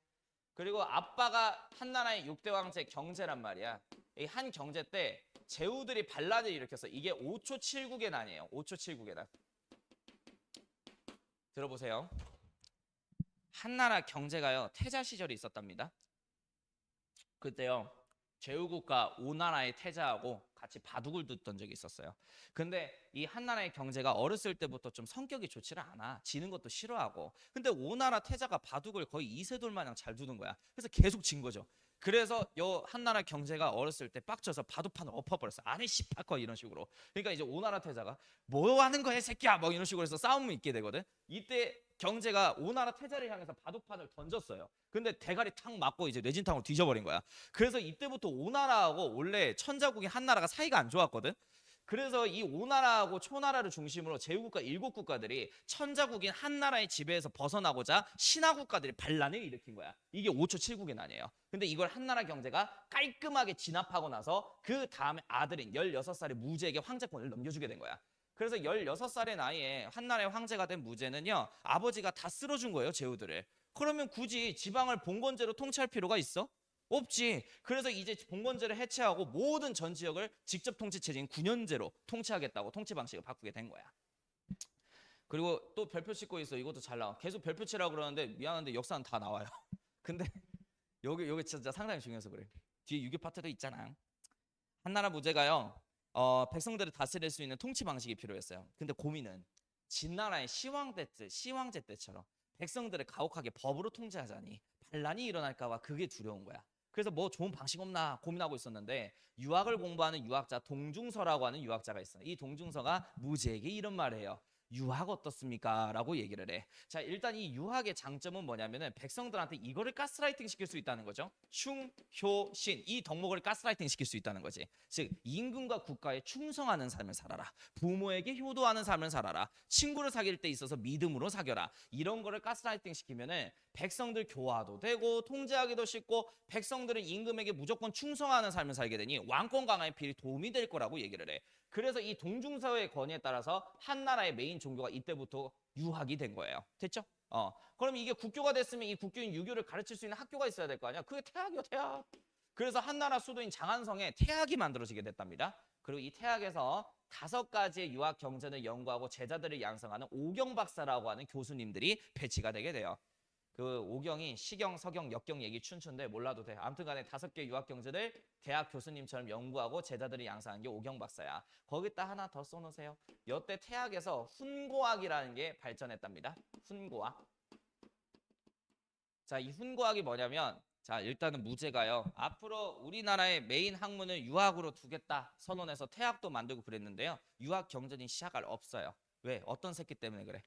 그리고 아빠가 한나라의 6대 왕제 경제란 말이야. 이 한 경제 때 제후들이 반란을 일으켰어. 이게 5초 7국의 난이에요. 5초 7국의 난. 들어보세요. 한나라 경제가요, 태자 시절이 있었답니다. 그때요, 제후국과 오나라의 태자하고 같이 바둑을 뒀던 적이 있었어요. 근데 이 한나라의 경제가 어렸을 때부터 좀 성격이 좋지를 않아. 지는 것도 싫어하고. 근데 오나라 태자가 바둑을 거의 이세돌 마냥 잘 두는 거야. 그래서 계속 진 거죠. 그래서 요 한나라 경제가 어렸을 때 빡쳐서 바둑판을 엎어버렸어. 안에 씨바커 이런 식으로. 그러니까 이제 오나라 태자가 뭐 하는 거야 새끼야 뭐 이런 식으로 해서 싸움이 있게 되거든. 이때 경제가 오나라 태자를 향해서 바둑판을 던졌어요. 근데 대가리 탁 맞고 이제 뇌진탕으로 뒤져버린 거야. 그래서 이때부터 오나라하고 원래 천자국인 한나라가 사이가 안 좋았거든. 그래서 이 오나라하고 초나라를 중심으로 제후국가 7국가들이 천자국인 한나라의 지배에서 벗어나고자 신하국가들이 반란을 일으킨 거야. 이게 5초 7국의 난이에요. 근데 이걸 한나라 경제가 깔끔하게 진압하고 나서 그 다음에 아들인 16살의 무제에게 황제권을 넘겨주게 된 거야. 그래서 16살의 나이에 한나라의 황제가 된 무제는요, 아버지가 다 쓸어준 거예요, 제후들을. 그러면 굳이 지방을 봉건제로 통치할 필요가 있어? 없지. 그래서 이제 봉건제를 해체하고 모든 전 지역을 직접 통치 체제인 9년제로 통치하겠다고 통치 방식을 바꾸게 된 거야. 그리고 또 별표 찍고 있어. 이것도 잘 나와. 계속 별표 치라고 그러는데 미안한데 역사는 다 나와요. 근데 여기 진짜 상당히 중요해서 그래. 뒤에 유교 파트도 있잖아. 한나라 무제가요, 백성들을 다스릴 수 있는 통치 방식이 필요했어요. 근데 고민은 진나라의 시황제 때처럼 백성들을 가혹하게 법으로 통제하자니 반란이 일어날까봐 그게 두려운 거야. 그래서 뭐 좋은 방식 없나 고민하고 있었는데 유학을 공부하는 유학자 동중서라고 하는 유학자가 있어. 이 동중서가 무제에게 이런 말을 해요. 유학 어떻습니까? 라고 얘기를 해. 자, 일단 이 유학의 장점은 뭐냐면은 백성들한테 이거를 가스라이팅 시킬 수 있다는 거죠. 충, 효, 신. 이 덕목을 가스라이팅 시킬 수 있다는 거지. 즉, 임금과 국가에 충성하는 삶을 살아라. 부모에게 효도하는 삶을 살아라. 친구를 사귈 때 있어서 믿음으로 사겨라. 이런 거를 가스라이팅 시키면은 백성들 교화도 되고 통제하기도 쉽고 백성들은 임금에게 무조건 충성하는 삶을 살게 되니 왕권 강화에 필히 도움이 될 거라고 얘기를 해. 그래서 이 동중서의 권위에 따라서 한 나라의 메인 종교가 이때부터 유학이 된 거예요. 됐죠? 그럼 이게 국교가 됐으면 이 국교인 유교를 가르칠 수 있는 학교가 있어야 될 거 아니야? 그게 태학이요, 태학. 그래서 한 나라 수도인 장안성에 태학이 만들어지게 됐답니다. 그리고 이 태학에서 5가지의 유학 경전을 연구하고 제자들을 양성하는 오경 박사라고 하는 교수님들이 배치가 되게 돼요. 그 오경이 시경, 서경, 역경 얘기 춘추인데 몰라도 돼. 아무튼 간에 5개 유학 경전을 대학 교수님처럼 연구하고 제자들을 양성한 게 오경 박사야. 거기다 하나 더 써놓으세요. 여태 태학에서 훈고학이라는 게 발전했답니다. 훈고학. 자, 이 훈고학이 뭐냐면 자, 일단은 무제가요. 앞으로 우리나라의 메인 학문을 유학으로 두겠다 선언해서 태학도 만들고 그랬는데요. 유학 경전이 시작할 없어요. 왜? 어떤 새끼 때문에 그래?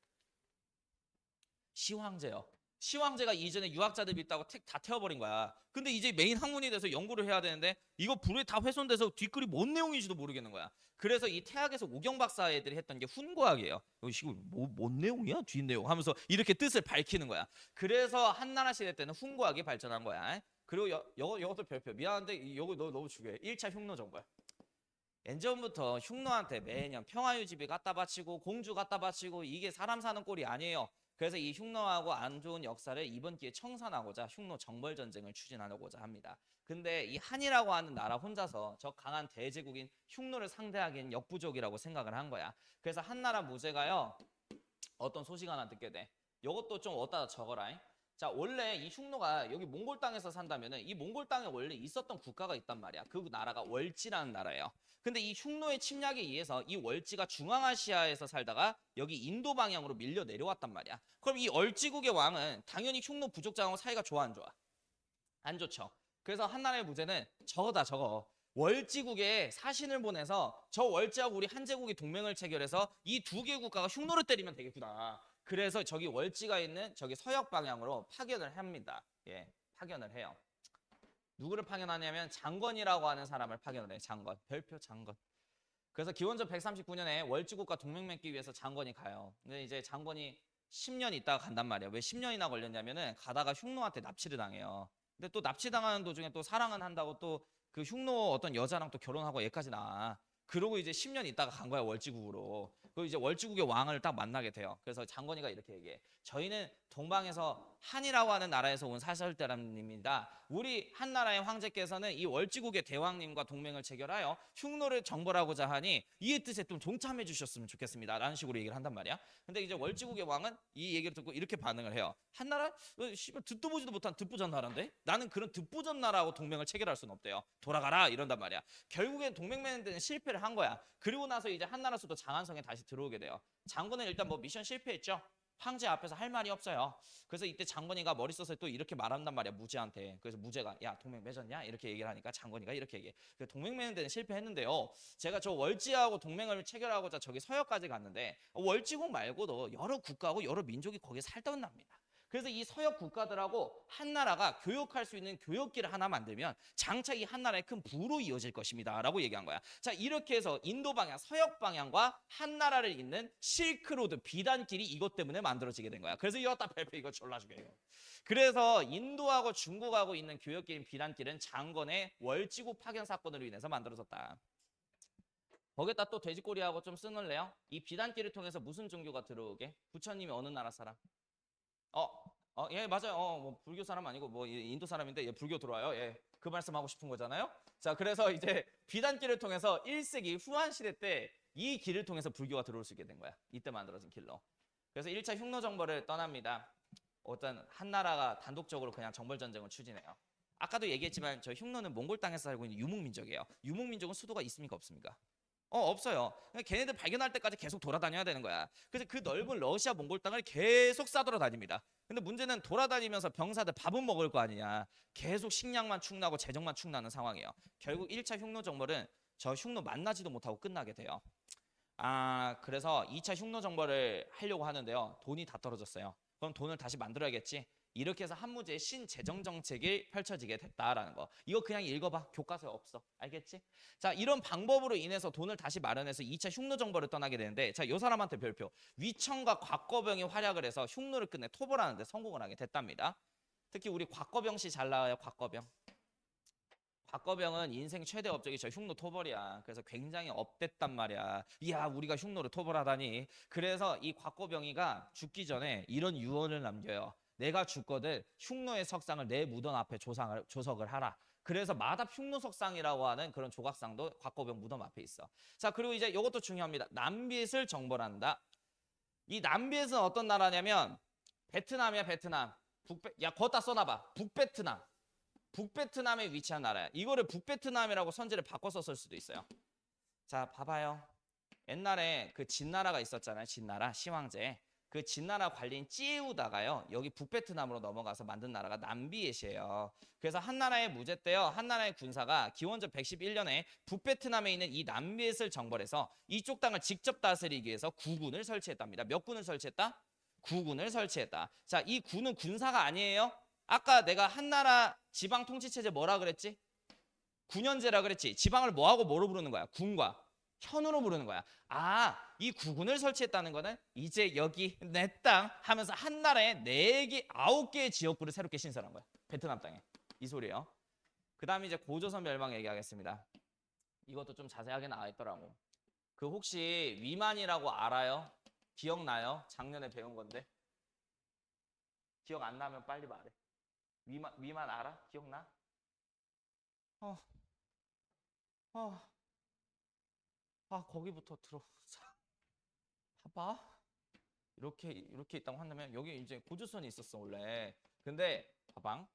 시황제요. 시황제가 이전에 유학자들 믿다고 다 태워버린 거야. 근데 이제 메인 학문이 돼서 연구를 해야 되는데 이거 불에 다 훼손돼서 뒷글이 뭔 내용인지도 모르겠는 거야. 그래서 이 태학에서 오경 박사 애들이 했던 게 훈고학이에요. 이거 뭔 내용이야? 뒷내용 하면서 이렇게 뜻을 밝히는 거야. 그래서 한나라 시대 때는 훈고학이 발전한 거야. 그리고 이것도 별표. 미안한데 이거 너무 중요해. 1차 흉노 정보야. 엔전부터 흉노한테 매년 평화유지비 갖다 바치고 공주 갖다 바치고 이게 사람 사는 꼴이 아니에요. 그래서 이 흉노하고 안 좋은 역사를 이번 기회에 청산하고자 흉노 정벌 전쟁을 추진하려고자 합니다. 근데 이 한이라고 하는 나라 혼자서 저 강한 대제국인 흉노를 상대하기엔 역부족이라고 생각을 한 거야. 그래서 한나라 무제가요. 어떤 소식 하나 듣게 돼. 이것도 좀 어디다 적어라. 자, 원래 이 흉노가 여기 몽골 땅에서 산다면은 이 몽골 땅에 원래 있었던 국가가 있단 말이야. 그 나라가 월지라는 나라예요. 근데 이 흉노의 침략에 의해서 이 월지가 중앙아시아에서 살다가 여기 인도 방향으로 밀려 내려왔단 말이야. 그럼 이 얼지국의 왕은 당연히 흉노 부족장하고 사이가 좋아 안 좋아? 안 좋죠. 그래서 한나라의 무제는 저거다 저거. 월지국에 사신을 보내서 저 월지하고 우리 한제국이 동맹을 체결해서 이 2개 국가가 흉노를 때리면 되겠구나. 그래서 저기 월지가 있는 저기 서역 방향으로 파견을 합니다. 예, 파견을 해요. 누구를 파견하냐면 장건이라고 하는 사람을 파견을 해. 장건. 별표 장건. 그래서 기원전 139년에 월지국과 동맹 맺기 위해서 장건이 가요. 근데 이제 장건이 10년 있다가 간단 말이야. 왜 10년이나 걸렸냐면은 가다가 흉노한테 납치를 당해요. 근데 또 납치당하는 도중에 또 사랑은 한다고 또 그 흉노 어떤 여자랑 또 결혼하고 얘까지 나와. 그러고 이제 10년 있다가 간 거야 월지국으로. 그리고 이제 월지국의 왕을 딱 만나게 돼요. 그래서 장건이가 이렇게 얘기해. 저희는 동방에서 한이라고 하는 나라에서 온 사설대람입니다. 우리 한나라의 황제께서는 이 월지국의 대왕님과 동맹을 체결하여 흉노를 정벌하고자 하니 이의 뜻에 좀 동참해 주셨으면 좋겠습니다. 라는 식으로 얘기를 한단 말이야. 근데 이제 월지국의 왕은 이 얘기를 듣고 이렇게 반응을 해요. 한나라? 씨발 듣도 보지도 못한 듣보잡 나라인데? 나는 그런 듣보잡 나라하고 동맹을 체결할 수는 없대요. 돌아가라 이런단 말이야. 결국엔 동맹 맺는 데는 실패를 한 거야. 그리고 나서 이제 한나라 수도 장안성에 다시 들어오게 돼요. 장군은 일단 뭐 미션 실패했죠. 황제 앞에서 할 말이 없어요. 그래서 이때 장건이가 머리 써서 또 이렇게 말한단 말이야 무제한테. 그래서 무제가 야 동맹 맺었냐 이렇게 얘기를 하니까 장건이가 이렇게 얘기해. 동맹 맺는 데는 실패했는데요. 제가 저 월지하고 동맹을 체결하고자 저기 서역까지 갔는데 월지국 말고도 여러 국가하고 여러 민족이 거기에 살던 납니다. 그래서 이 서역 국가들하고 한나라가 교역할 수 있는 교역길을 하나 만들면 장차 이 한나라의 큰 부로 이어질 것입니다 라고 얘기한 거야. 자, 이렇게 해서 인도 방향, 서역 방향과 한나라를 잇는 실크로드, 비단길이 이것 때문에 만들어지게 된 거야. 그래서 이었다 펠페 이거 졸라주게요. 그래서 인도하고 중국하고 있는 교역길인 비단길은 장건의 월지국 파견 사건으로 인해서 만들어졌다. 거기다 또 돼지꼬리하고 좀 쓰늘래요? 이 비단길을 통해서 무슨 종교가 들어오게? 부처님이 어느 나라 사람? 예, 맞아요. 뭐 불교 사람 아니고 뭐 인도 사람인데 예, 불교 들어와요. 예, 그 말씀하고 싶은 거잖아요. 자, 그래서 이제 비단길을 통해서 1세기 후한 시대 때 이 길을 통해서 불교가 들어올 수 있게 된 거야. 이때 만들어진 길로. 그래서 1차 흉노 정벌을 떠납니다. 어떤 한 나라가 단독적으로 그냥 정벌 전쟁을 추진해요. 아까도 얘기했지만 저 흉노는 몽골 땅에서 살고 있는 유목민족이에요. 유목민족은 수도가 있습니까 없습니까? 없어요. 걔네들 발견할 때까지 계속 돌아다녀야 되는 거야. 그래서 그 넓은 러시아 몽골 땅을 계속 싸돌아다닙니다. 근데 문제는 돌아다니면서 병사들 밥은 먹을 거 아니냐. 계속 식량만 축나고 재정만 축나는 상황이에요. 결국 1차 흉노 정벌은 저 흉노 만나지도 못하고 끝나게 돼요. 그래서 2차 흉노 정벌을 하려고 하는데요. 돈이 다 떨어졌어요. 그럼 돈을 다시 만들어야겠지. 이렇게 해서 한무제의 신재정 정책이 펼쳐지게 됐다라는 거. 이거 그냥 읽어봐. 교과서에 없어. 알겠지? 자, 이런 방법으로 인해서 돈을 다시 마련해서 2차 흉노 정벌을 떠나게 되는데, 자, 요 사람한테 별표. 위청과 곽거병이 활약을 해서 흉노를 끝내 토벌하는 데 성공을 하게 됐답니다. 특히 우리 곽거병 씨 잘 나와요. 곽거병. 곽거병은 인생 최대 업적이 저 흉노 토벌이야. 그래서 굉장히 업됐단 말이야. 이야, 우리가 흉노를 토벌하다니. 그래서 이 곽거병이가 죽기 전에 이런 유언을 남겨요. 내가 죽거든 흉노의 석상을 내 무덤 앞에 조석을 하라. 그래서 마답 흉노석상이라고 하는 그런 조각상도 곽거병 무덤 앞에 있어. 자, 그리고 이제 이것도 중요합니다. 남비엣을 정벌한다. 이 남비엣은 어떤 나라냐면 베트남이야, 베트남. 야, 거기다 써놔봐. 북베트남. 북베트남에 위치한 나라야. 이거를 북베트남이라고 선지를 바꿔 썼을 수도 있어요. 자, 봐봐요. 옛날에 그 진나라가 있었잖아요. 진나라, 시황제. 그 진나라 관리인 찌우다가요. 여기 북베트남으로 넘어가서 만든 나라가 남비엣이에요. 그래서 한나라의 무제 때요. 한나라의 군사가 기원전 111년에 북베트남에 있는 이 남비엣을 정벌해서 이쪽 땅을 직접 다스리기 위해서 구군을 설치했답니다. 몇 군을 설치했다? 9군을 설치했다. 자, 이 군은 군사가 아니에요. 아까 내가 한나라 지방 통치 체제 뭐라 그랬지? 군현제라 그랬지. 지방을 뭐하고 뭐로 부르는 거야? 군과 현으로 부르는 거야. 이 구군을 설치했다는 거는 이제 여기 내 땅 하면서 한나라에 4개, 9개의 지역구를 새롭게 신설한 거야. 베트남 땅에. 이 소리예요. 그 다음에 이제 고조선 멸망 얘기하겠습니다. 이것도 좀 자세하게 나와 있더라고. 그 혹시 위만이라고 알아요? 기억나요? 작년에 배운 건데. 기억 안 나면 빨리 말해. 위만 알아? 기억나? 거기부터 들어. 봐봐. 이렇게 있다고 한다면 여기 이제 고조선이 있었어 원래. 근데 봐봐.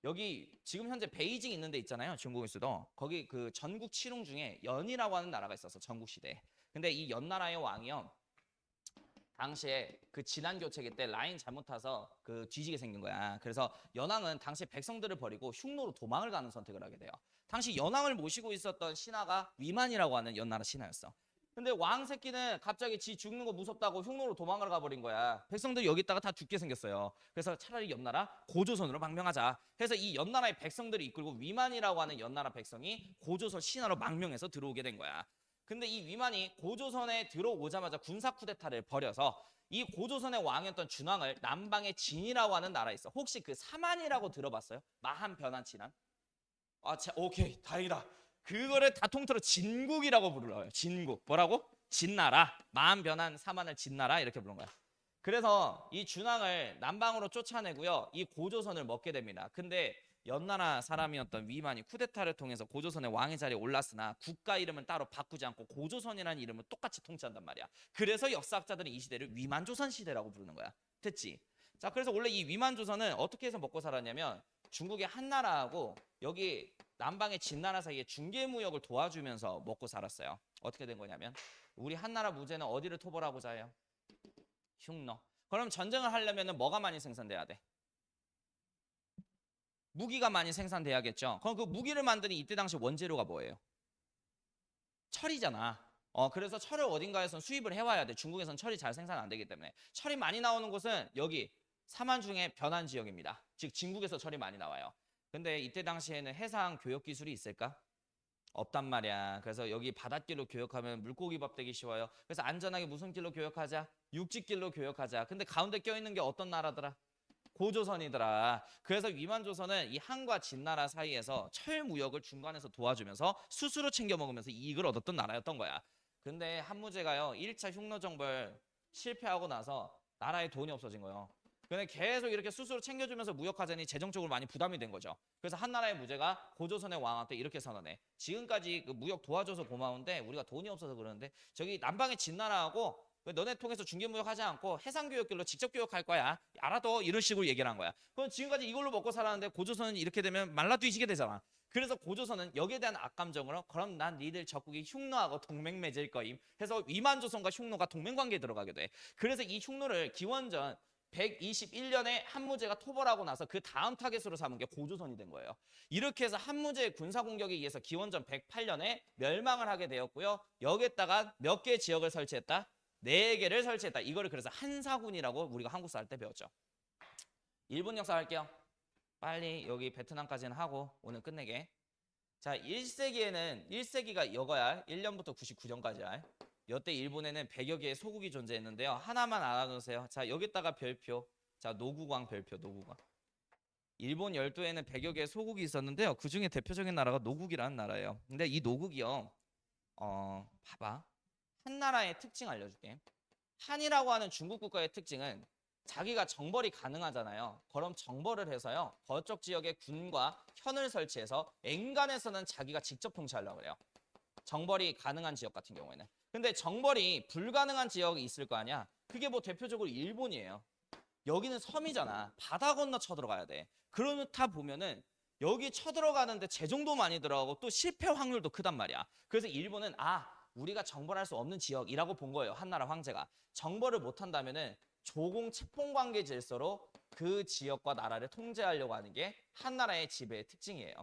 여기 지금 현재 베이징 있는 데 있잖아요. 중국일 수도. 거기 그 전국 칠웅 중에 연이라고 하는 나라가 있었어. 전국 시대에. 근데 이 연나라의 왕이요. 당시에 그 진안 교체기 때 라인 잘못 타서 그 뒤지게 생긴 거야. 그래서 연왕은 당시 백성들을 버리고 흉노로 도망을 가는 선택을 하게 돼요. 당시 연왕을 모시고 있었던 신하가 위만이라고 하는 연나라 신하였어. 근데 왕 새끼는 갑자기 지 죽는 거 무섭다고 흉노로 도망을 가버린 거야. 백성들이 여기 있다가 다 죽게 생겼어요. 그래서 차라리 연나라 고조선으로 망명하자 해서 이 연나라의 백성들을 이끌고 위만이라고 하는 연나라 백성이 고조선 신하로 망명해서 들어오게 된 거야. 근데 이 위만이 고조선에 들어오자마자 군사 쿠데타를 벌여서 이 고조선의 왕이었던 준왕을 남방의 진이라고 하는 나라에 있어. 혹시 그 사만이라고 들어봤어요? 마한 변한 진한? 오케이, 다행이다. 그거를 다 통틀어 진국이라고 불러요. 진국. 뭐라고? 진나라. 마한 변한 사만을 진나라 이렇게 부른 거야. 그래서 이 준왕을 남방으로 쫓아내고요. 이 고조선을 먹게 됩니다. 근데 연나라 사람이었던 위만이 쿠데타를 통해서 고조선의 왕의 자리에 올랐으나 국가 이름은 따로 바꾸지 않고 고조선이라는 이름을 똑같이 통치한단 말이야. 그래서 역사학자들은 이 시대를 위만조선 시대라고 부르는 거야. 됐지? 자, 그래서 원래 이 위만조선은 어떻게 해서 먹고 살았냐면 중국의 한나라하고 여기 남방의 진나라 사이에 중개무역을 도와주면서 먹고 살았어요. 어떻게 된 거냐면 우리 한나라 무제는 어디를 토벌하고자 해요? 흉노. 그럼 전쟁을 하려면 뭐가 많이 생산돼야 돼? 무기가 많이 생산돼야겠죠. 그럼 그 무기를 만드는 이때 당시 원재료가 뭐예요? 철이잖아. 그래서 철을 어딘가에선 수입을 해와야 돼. 중국에선 철이 잘 생산 안 되기 때문에. 철이 많이 나오는 곳은 여기 사만 중에 변한 지역입니다. 즉 진국에서 철이 많이 나와요. 근데 이때 당시에는 해상 교역 기술이 있을까? 없단 말이야. 그래서 여기 바닷길로 교역하면 물고기 밥 되기 쉬워요. 그래서 안전하게 무슨 길로 교역하자? 육지길로 교역하자. 근데 가운데 껴있는 게 어떤 나라더라? 고조선이더라. 그래서 위만조선은 이 한과 진나라 사이에서 철 무역을 중간에서 도와주면서 스스로 챙겨 먹으면서 이익을 얻었던 나라였던 거야. 근데 한무제가요 1차 흉노정벌 실패하고 나서 나라에 돈이 없어진 거예요. 근데 계속 이렇게 스스로 챙겨주면서 무역하자니 재정적으로 많이 부담이 된 거죠. 그래서 한나라의 무제가 고조선의 왕한테 이렇게 선언해. 지금까지 그 무역 도와줘서 고마운데 우리가 돈이 없어서 그러는데 저기 남방의 진나라하고 너네 통해서 중개무역 하지 않고 해상교역길로 직접 교역할 거야. 알아둬. 이런 식으로 얘기를 한 거야. 그럼 지금까지 이걸로 먹고 살았는데 고조선은 이렇게 되면 말라 뒤지게 되잖아. 그래서 고조선은 여기에 대한 악감정으로 그럼 난 니들 적국이 흉노하고 동맹 맺을 거임 해서 위만조선과 흉노가 동맹관계에 들어가게 돼. 그래서 이 흉노를 기원전 121년에 한무제가 토벌하고 나서 그 다음 타겟으로 삼은 게 고조선이 된 거예요. 이렇게 해서 한무제의 군사 공격에 의해서 기원전 108년에 멸망을 하게 되었고요. 여기에다가 몇 개의 지역을 설치했다? 4개를 설치했다. 이거를 그래서 한사군이라고 우리가 한국사 할 때 배웠죠. 일본 역사 할게요. 빨리 여기 베트남까지는 하고 오늘 끝내게. 자, 1세기가 이거야. 1년부터 99년까지야. 여태 일본에는 100여 개의 소국이 존재했는데요. 하나만 알아두세요. 자, 여기다가 별표. 자, 노국왕 별표, 노국왕. 일본 열도에는 100여 개의 소국이 있었는데요. 그 중에 대표적인 나라가 노국이라는 나라예요. 근데 이 노국이요. 봐봐. 한 나라의 특징 알려줄게. 한이라고 하는 중국 국가의 특징은 자기가 정벌이 가능하잖아요. 그럼 정벌을 해서요. 거쪽 지역에 군과 현을 설치해서 엔간에서는 자기가 직접 통치하려고 그래요. 정벌이 가능한 지역 같은 경우에는. 근데 정벌이 불가능한 지역이 있을 거 아니야. 그게 뭐 대표적으로 일본이에요. 여기는 섬이잖아. 바다 건너 쳐들어가야 돼. 그렇다 보면은 여기 쳐들어가는데 재정도 많이 들어가고 또 실패 확률도 크단 말이야. 그래서 일본은 우리가 정벌할 수 없는 지역이라고 본 거예요. 한나라 황제가. 정벌을 못한다면은 조공 채봉 관계 질서로 그 지역과 나라를 통제하려고 하는 게 한나라의 지배의 특징이에요.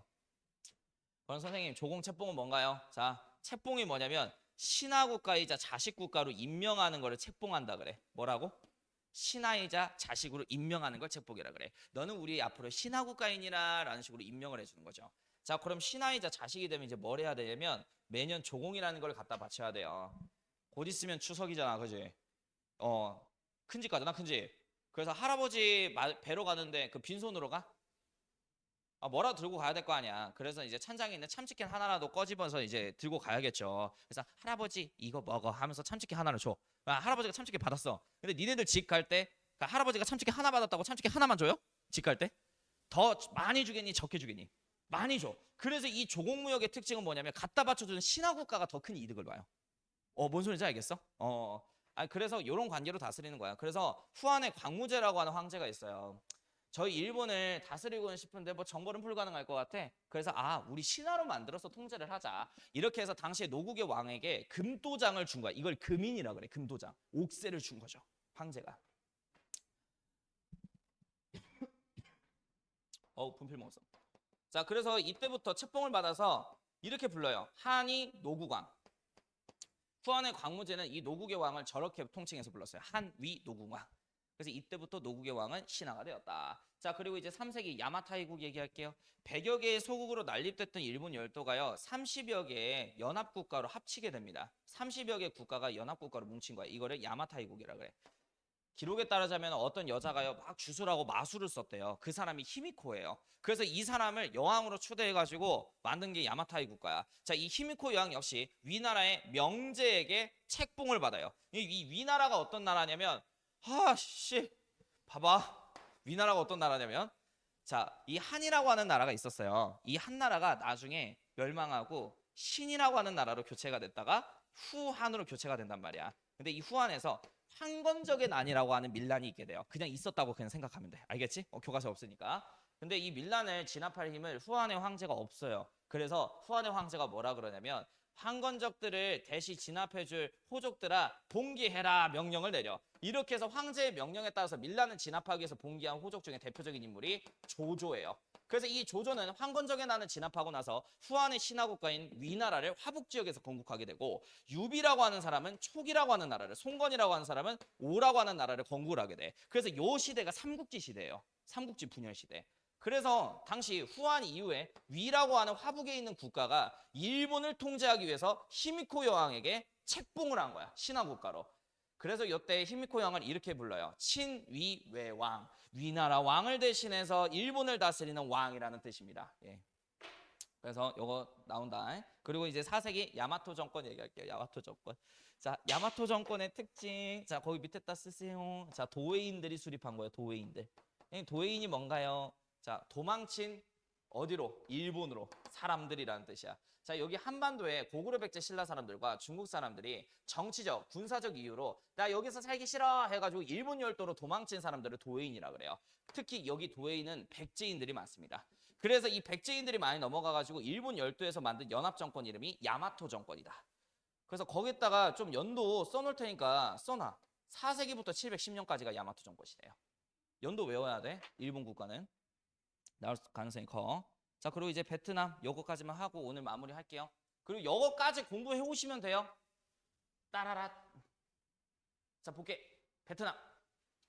그럼 선생님, 조공 채봉은 뭔가요? 자, 채봉이 뭐냐면 신하국가이자 자식국가로 임명하는 거를 채봉한다 그래. 뭐라고? 신하이자 자식으로 임명하는 걸 채봉이라 그래. 너는 우리 앞으로 신하국가인이라 라는 식으로 임명을 해주는 거죠. 자, 그럼 신하이자 자식이 되면 이제 뭘 해야 되냐면 매년 조공이라는 걸 갖다 바쳐야 돼요. 곧 있으면 추석이잖아, 그지? 큰 집 가잖아, 큰 집. 그래서 할아버지 뵈러 가는데 그 빈손으로 가? 뭐라도 들고 가야 될 거 아니야. 그래서 이제 찬장에 있는 참치캔 하나라도 꺼집어서 이제 들고 가야겠죠. 그래서 할아버지 이거 먹어 하면서 참치캔 하나를 줘. 할아버지가 참치캔 받았어. 근데 니네들 집 갈 때 할아버지가 참치캔 하나 받았다고 참치캔 하나만 줘요? 집 갈 때? 더 많이 주겠니? 적게 주겠니? 많이 줘. 그래서 이 조공무역의 특징은 뭐냐면 갖다 바쳐주는 신하국가가 더 큰 이득을 봐요. 뭔 소리인지 알겠어? 그래서 이런 관계로 다스리는 거야. 그래서 후한에 광무제라고 하는 황제가 있어요. 저희 일본을 다스리고는 싶은데 뭐 정벌은 불가능할 것 같아. 그래서 우리 신하로 만들어서 통제를 하자. 이렇게 해서 당시에 노국의 왕에게 금도장을 준 거야. 이걸 금인이라 그래. 금도장. 옥세를 준 거죠. 황제가. 분필 먹었어. 자, 그래서 이때부터 책봉을 받아서 이렇게 불러요. 한이 노국왕. 후한의 광무제는 이 노국의 왕을 저렇게 통칭해서 불렀어요. 한위 노국왕. 그래서 이때부터 노국의 왕은 신하가 되었다. 자, 그리고 이제 3세기 야마타이국 얘기할게요. 100여 개의 소국으로 난립됐던 일본 열도가요. 30여 개의 연합국가로 합치게 됩니다. 30여 개의 국가가 연합국가로 뭉친 거야. 이거를 야마타이국이라 그래. 기록에 따르자면 어떤 여자가요. 막 주술하고 마술을 썼대요. 그 사람이 히미코예요. 그래서 이 사람을 여왕으로 초대해가지고 만든 게 야마타이 국가야. 자, 이 히미코 여왕 역시 위나라의 명제에게 책봉을 받아요. 이 위나라가 어떤 나라냐면 봐봐. 위나라가 어떤 나라냐면 자, 이 한이라고 하는 나라가 있었어요. 이 한 나라가 나중에 멸망하고 신이라고 하는 나라로 교체가 됐다가 후한으로 교체가 된단 말이야. 근데 이 후한에서 황건적의 난이라고 하는 밀란이 있게 돼요. 그냥 있었다고 그냥 생각하면 돼. 알겠지? 교과서에 없으니까. 근데 이 밀란을 진압할 힘을 후한의 황제가 없어요. 그래서 후한의 황제가 뭐라 그러냐면 황건적들을 대시 진압해줄 호족들아 봉기해라 명령을 내려. 이렇게 해서 황제의 명령에 따라서 밀란을 진압하기 위해서 봉기한 호족 중에 대표적인 인물이 조조예요. 그래서 이 조조는 황건적의 난을 진압하고 나서 후한의 신하국가인 위나라를 화북지역에서 건국하게 되고 유비라고 하는 사람은 촉이라고 하는 나라를, 송건이라고 하는 사람은 오라고 하는 나라를 건국을 하게 돼. 그래서 이 시대가 삼국지 시대예요. 삼국지 분열 시대. 그래서 당시 후한 이후에 위라고 하는 화북에 있는 국가가 일본을 통제하기 위해서 히미코 여왕에게 책봉을 한 거야. 신하국가로. 그래서 이때 히미코 여왕을 이렇게 불러요. 친위외왕. 위나라 왕을 대신해서 일본을 다스리는 왕이라는 뜻입니다. 예. 그래서 요거 나온다. 그리고 이제 4세기 야마토 정권 얘기할게요. 야마토 정권. 자, 야마토 정권의 특징. 자, 거기 밑에다 쓰세요. 자, 도웨인들이 수립한 거예요. 도웨인들. 도웨인이 뭔가요? 자, 도망친 어디로? 일본으로. 사람들이라는 뜻이야. 자, 여기 한반도에 고구려 백제 신라 사람들과 중국 사람들이 정치적, 군사적 이유로 나 여기서 살기 싫어 해가지고 일본 열도로 도망친 사람들을 도웨인이라 그래요. 특히 여기 도웨인은 백제인들이 많습니다. 그래서 이 백제인들이 많이 넘어가가지고 일본 열도에서 만든 연합정권 이름이 야마토 정권이다. 그래서 거기다가 좀 연도 써놓을 테니까 써놔. 4세기부터 710년까지가 야마토 정권 시대예요. 연도 외워야 돼. 일본 국가는. 나올 가능성이 커. 자, 그리고 이제 베트남 요거까지만 하고 오늘 마무리 할게요. 그리고 요거까지 공부해 오시면 돼요. 따라라. 자, 볼게. 베트남.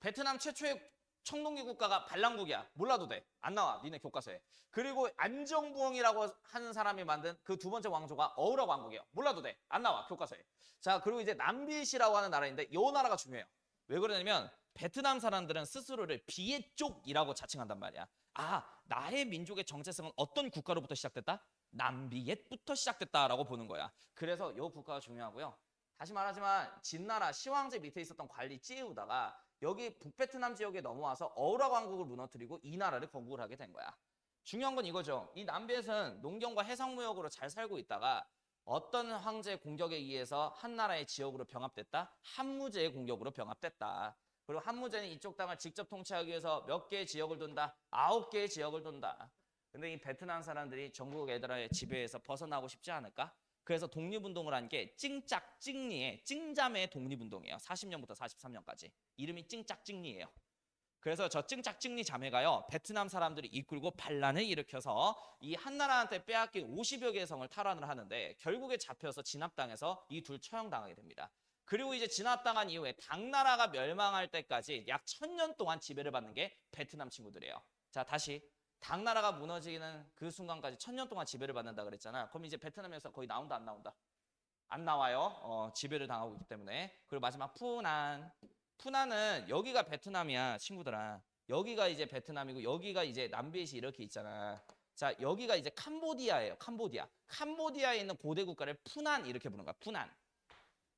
베트남 최초의 청동기 국가가 반란국이야. 몰라도 돼. 안 나와. 니네 교과서에. 그리고 안정부엉이라고 하는 사람이 만든 그 두 번째 왕조가 어우라 왕국이에요. 몰라도 돼. 안 나와. 교과서에. 자, 그리고 이제 남비시라고 하는 나라인데 이 나라가 중요해요. 왜 그러냐면 베트남 사람들은 스스로를 비엣족이라고 자칭한단 말이야. 아, 나의 민족의 정체성은 어떤 국가로부터 시작됐다? 남비엣부터 시작됐다라고 보는 거야. 그래서 이 국가가 중요하고요. 다시 말하지만 진나라 시황제 밑에 있었던 관리 찌우다가 여기 북베트남 지역에 넘어와서 어우라 왕국을 무너뜨리고 이 나라를 건국을 하게 된 거야. 중요한 건 이거죠. 이 남비엣은 농경과 해상무역으로 잘 살고 있다가 어떤 황제의 공격에 의해서 한 나라의 지역으로 병합됐다? 한무제의 공격으로 병합됐다. 그리고 한무제는 이쪽 땅을 직접 통치하기 위해서 몇 개의 지역을 돈다? 9개의 지역을 돈다. 근데 이 베트남 사람들이 전국 애들의 지배에서 벗어나고 싶지 않을까? 그래서 독립운동을 한 게 찡짝찡리의 찡자매의 독립운동이에요. 40년부터 43년까지. 이름이 찡짝찡리예요. 그래서 저 찡짝찡리 자매가요. 베트남 사람들이 이끌고 반란을 일으켜서 이 한나라한테 빼앗긴 50여 개의 성을 탈환을 하는데 결국에 잡혀서 진압당해서 이 둘 처형당하게 됩니다. 그리고 이제 진압당한 이후에 당나라가 멸망할 때까지 약 1000년 동안 지배를 받는 게 베트남 친구들이에요. 자, 다시. 당나라가 무너지는 그 순간까지 1000년 동안 지배를 받는다 그랬잖아. 그럼 이제 베트남에서 거의 나온다 안 나온다? 안 나와요. 지배를 당하고 있기 때문에. 그리고 마지막 푸난. 푸난은 여기가 베트남이야, 친구들아. 여기가 이제 베트남이고 여기가 이제 남비엣이 이렇게 있잖아. 자, 여기가 이제 캄보디아예요. 캄보디아. 캄보디아에 있는 고대 국가를 푸난 이렇게 부르는 거야. 푸난.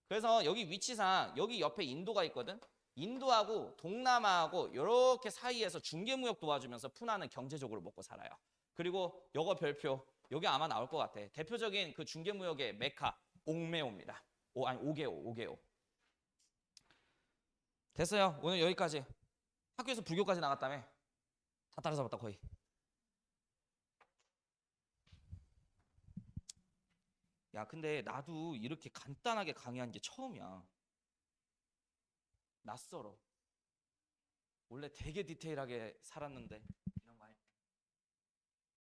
그래서 여기 위치상 여기 옆에 인도가 있거든. 인도하고 동남아하고 이렇게 사이에서 중개무역 도와주면서 푸나는 경제적으로 먹고 살아요. 그리고 요거 별표 여기 아마 나올 것 같아. 대표적인 그 중개무역의 메카 옥메오입니다. 아니 오게오. 됐어요. 오늘 여기까지. 학교에서 불교까지 나갔다며. 다 따라잡았다 거의. 야, 근데 나도 이렇게 간단하게 강의한 게 처음이야. 낯설어. 원래 되게 디테일하게 살았는데.